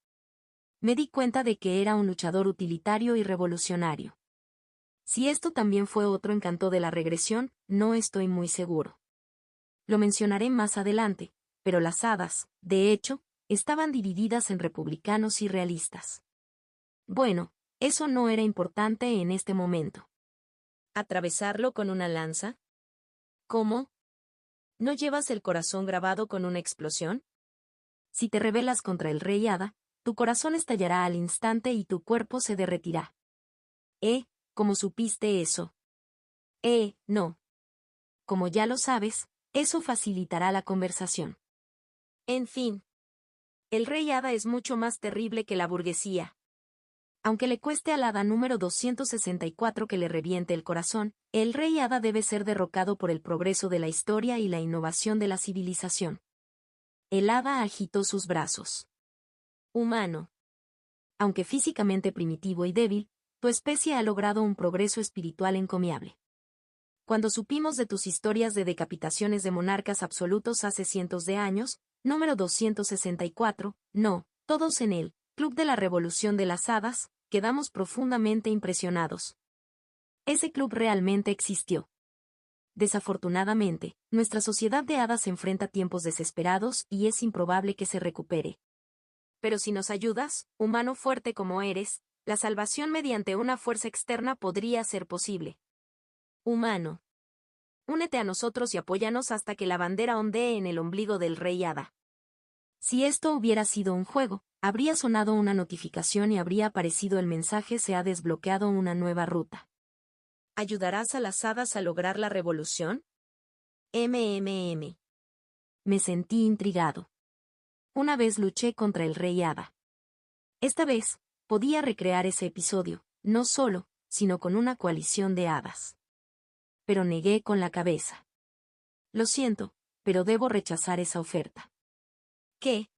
Me di cuenta de que era un luchador utilitario y revolucionario. Si esto también fue otro encanto de la regresión, no estoy muy seguro. Lo mencionaré más adelante, pero las hadas, de hecho, estaban divididas en republicanos y realistas. Bueno, eso no era importante en este momento. ¿Atravesarlo con una lanza? ¿Cómo? ¿No llevas el corazón grabado con una explosión? Si te rebelas contra el rey hada, tu corazón estallará al instante y tu cuerpo se derretirá. ¿Cómo supiste eso? No. Como ya lo sabes, eso facilitará la conversación. En fin. El rey hada es mucho más terrible que la burguesía. Aunque le cueste al hada número 264 que le reviente el corazón, el rey hada debe ser derrocado por el progreso de la historia y la innovación de la civilización. El hada agitó sus brazos. Humano. Aunque físicamente primitivo y débil, tu especie ha logrado un progreso espiritual encomiable. Cuando supimos de tus historias de decapitaciones de monarcas absolutos hace cientos de años, número 264, todos en el Club de la Revolución de las Hadas, quedamos profundamente impresionados. Ese club realmente existió. Desafortunadamente, nuestra sociedad de hadas enfrenta tiempos desesperados y es improbable que se recupere. Pero si nos ayudas, humano fuerte como eres, la salvación mediante una fuerza externa podría ser posible. Humano. Únete a nosotros y apóyanos hasta que la bandera ondee en el ombligo del rey hada. Si esto hubiera sido un juego, habría sonado una notificación y habría aparecido el mensaje: se ha desbloqueado una nueva ruta. ¿Ayudarás a las hadas a lograr la revolución? Me sentí intrigado. Una vez luché contra el rey hada. Esta vez, podía recrear ese episodio, no solo, sino con una coalición de hadas. Pero negué con la cabeza. Lo siento, pero debo rechazar esa oferta. ¿Qué?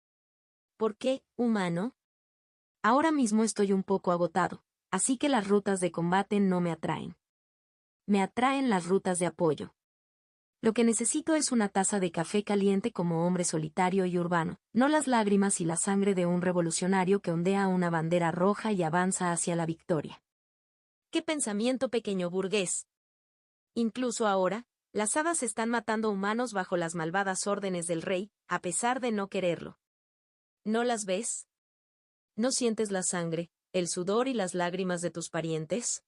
¿Por qué, humano? Ahora mismo estoy un poco agotado, así que las rutas de combate no me atraen. Me atraen las rutas de apoyo. Lo que necesito es una taza de café caliente como hombre solitario y urbano, no las lágrimas y la sangre de un revolucionario que ondea una bandera roja y avanza hacia la victoria. ¡Qué pensamiento pequeño burgués! Incluso ahora, las hadas están matando humanos bajo las malvadas órdenes del rey, a pesar de no quererlo. ¿No las ves? ¿No sientes la sangre, el sudor y las lágrimas de tus parientes?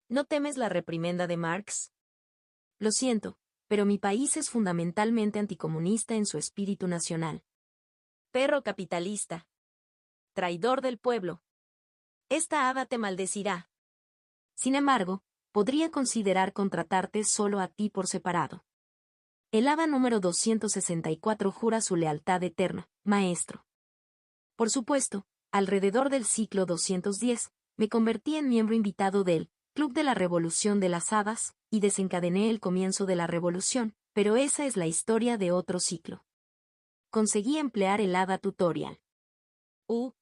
¿No temes la reprimenda de Marx? Lo siento, pero mi país es fundamentalmente anticomunista en su espíritu nacional. Perro capitalista. Traidor del pueblo. Esta hada te maldecirá. Sin embargo, podría considerar contratarte solo a ti por separado. El hada número 264 jura su lealtad eterna, maestro. Por supuesto, alrededor del ciclo 210, me convertí en miembro invitado del Club de la Revolución de las Hadas, y desencadené el comienzo de la revolución, pero esa es la historia de otro ciclo. Conseguí emplear el hada tutorial.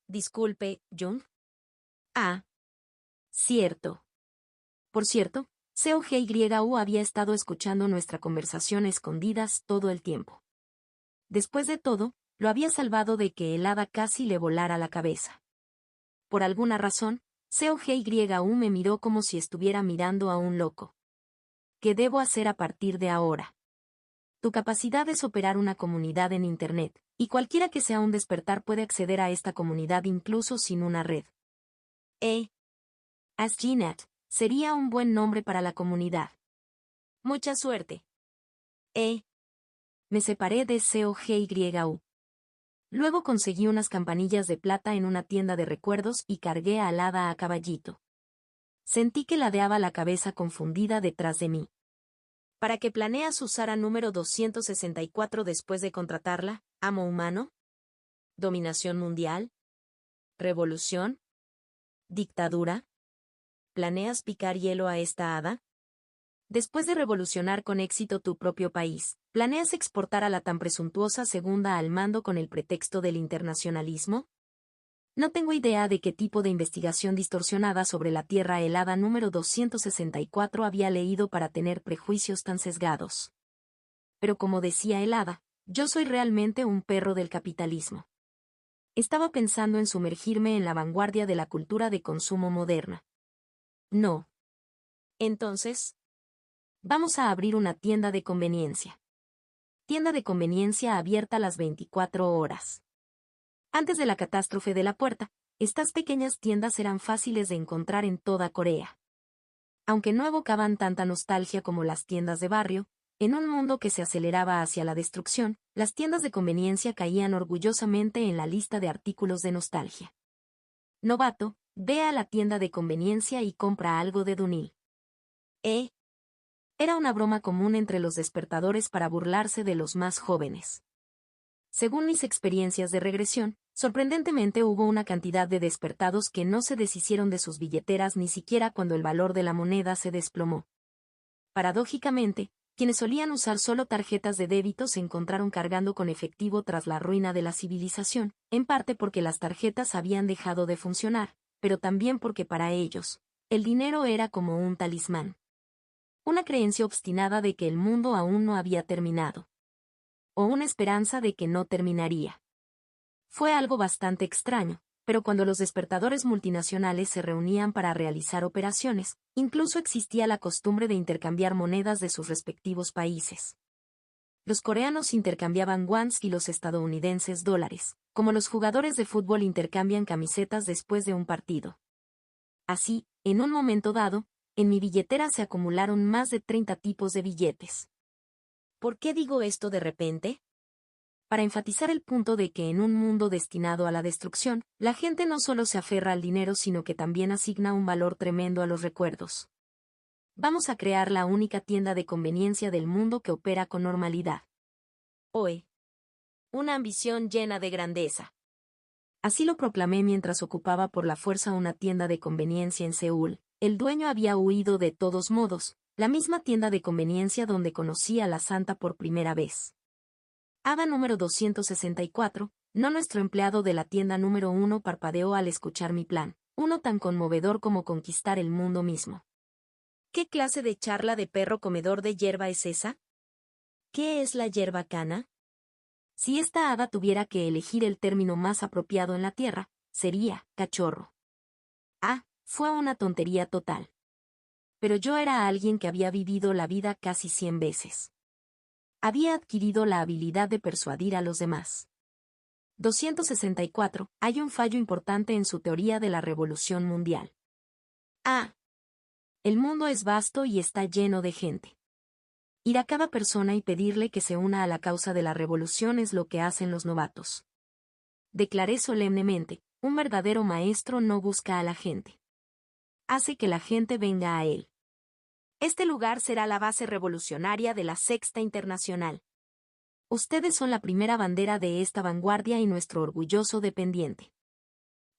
Disculpe, Jung. Ah. Cierto. Por cierto, COGYU había estado escuchando nuestra conversación a escondidas todo el tiempo. Después de todo, lo había salvado de que el hada casi le volara la cabeza. Por alguna razón, COGYU me miró como si estuviera mirando a un loco. ¿Qué debo hacer a partir de ahora? Tu capacidad es operar una comunidad en Internet, y cualquiera que sea un despertar puede acceder a esta comunidad incluso sin una red. AskGNet sería un buen nombre para la comunidad. Mucha suerte. Me separé de COGYU. Luego conseguí unas campanillas de plata en una tienda de recuerdos y cargué al hada a caballito. Sentí que ladeaba la cabeza confundida detrás de mí. ¿Para qué planeas usar a número 264 después de contratarla, amo humano? ¿Dominación mundial? ¿Revolución? ¿Dictadura? ¿Planeas picar hielo a esta hada? Después de revolucionar con éxito tu propio país, ¿planeas exportar a la tan presuntuosa segunda al mando con el pretexto del internacionalismo? No tengo idea de qué tipo de investigación distorsionada sobre la Tierra helada número 264 había leído para tener prejuicios tan sesgados. Pero como decía el hada, yo soy realmente un perro del capitalismo. Estaba pensando en sumergirme en la vanguardia de la cultura de consumo moderna. No. Entonces, vamos a abrir una tienda de conveniencia. Tienda de conveniencia abierta las 24 horas. Antes de la catástrofe de la puerta, estas pequeñas tiendas eran fáciles de encontrar en toda Corea. Aunque no evocaban tanta nostalgia como las tiendas de barrio, en un mundo que se aceleraba hacia la destrucción, las tiendas de conveniencia caían orgullosamente en la lista de artículos de nostalgia. Novato, ve a la tienda de conveniencia y compra algo de Dunil. Era una broma común entre los despertadores para burlarse de los más jóvenes. Según mis experiencias de regresión, sorprendentemente hubo una cantidad de despertados que no se deshicieron de sus billeteras ni siquiera cuando el valor de la moneda se desplomó. Paradójicamente, quienes solían usar solo tarjetas de débito se encontraron cargando con efectivo tras la ruina de la civilización, en parte porque las tarjetas habían dejado de funcionar, pero también porque para ellos, el dinero era como un talismán. Una creencia obstinada de que el mundo aún no había terminado. O una esperanza de que no terminaría. Fue algo bastante extraño, pero cuando los despertadores multinacionales se reunían para realizar operaciones, incluso existía la costumbre de intercambiar monedas de sus respectivos países. Los coreanos intercambiaban wons y los estadounidenses dólares, como los jugadores de fútbol intercambian camisetas después de un partido. Así, en un momento dado, en mi billetera se acumularon más de 30 tipos de billetes. ¿Por qué digo esto de repente? Para enfatizar el punto de que en un mundo destinado a la destrucción, la gente no solo se aferra al dinero sino que también asigna un valor tremendo a los recuerdos. Vamos a crear la única tienda de conveniencia del mundo que opera con normalidad. Hoy. Una ambición llena de grandeza. Así lo proclamé mientras ocupaba por la fuerza una tienda de conveniencia en Seúl. El dueño había huido de todos modos, la misma tienda de conveniencia donde conocí a la santa por primera vez. Hada número 264, no nuestro empleado de la tienda número 1 parpadeó al escuchar mi plan, uno tan conmovedor como conquistar el mundo mismo. ¿Qué clase de charla de perro comedor de hierba es esa? ¿Qué es la hierba cana? Si esta hada tuviera que elegir el término más apropiado en la tierra, sería cachorro. Fue una tontería total. Pero yo era alguien que había vivido la vida casi 100 veces. Había adquirido la habilidad de persuadir a los demás. 264. Hay un fallo importante en su teoría de la revolución mundial. El mundo es vasto y está lleno de gente. Ir a cada persona y pedirle que se una a la causa de la revolución es lo que hacen los novatos. Declaré solemnemente, un verdadero maestro no busca a la gente. Hace que la gente venga a él. Este lugar será la base revolucionaria de la Sexta Internacional. Ustedes son la primera bandera de esta vanguardia y nuestro orgulloso dependiente.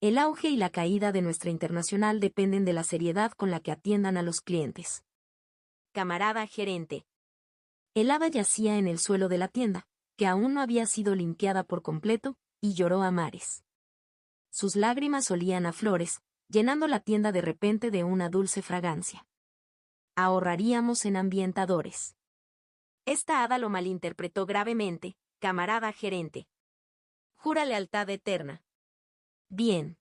El auge y la caída de nuestra internacional dependen de la seriedad con la que atiendan a los clientes. Camarada gerente. El hada yacía en el suelo de la tienda, que aún no había sido limpiada por completo, y lloró a mares. Sus lágrimas olían a flores, llenando la tienda de repente de una dulce fragancia. Ahorraríamos en ambientadores. Esta hada lo malinterpretó gravemente, camarada gerente. Jura lealtad eterna. Bien.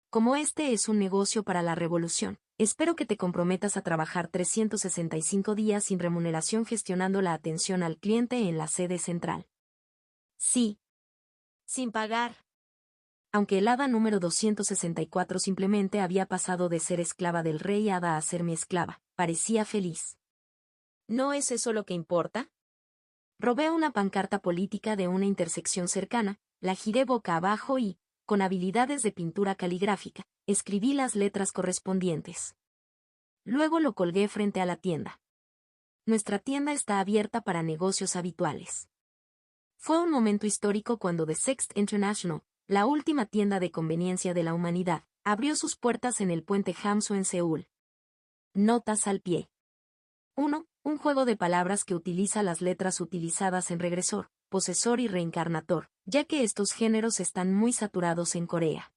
Como este es un negocio para la revolución, espero que te comprometas a trabajar 365 días sin remuneración gestionando la atención al cliente en la sede central. Sí. Sin pagar. Aunque el hada número 264 simplemente había pasado de ser esclava del rey hada a ser mi esclava, parecía feliz. ¿No es eso lo que importa? Robé una pancarta política de una intersección cercana, la giré boca abajo y, con habilidades de pintura caligráfica, escribí las letras correspondientes. Luego lo colgué frente a la tienda. Nuestra tienda está abierta para negocios habituales. Fue un momento histórico cuando The Sixth International, la última tienda de conveniencia de la humanidad, abrió sus puertas en el puente Hamsu en Seúl. Notas al pie. 1. Un juego de palabras que utiliza las letras utilizadas en regresor, posesor y reencarnator, ya que estos géneros están muy saturados en Corea.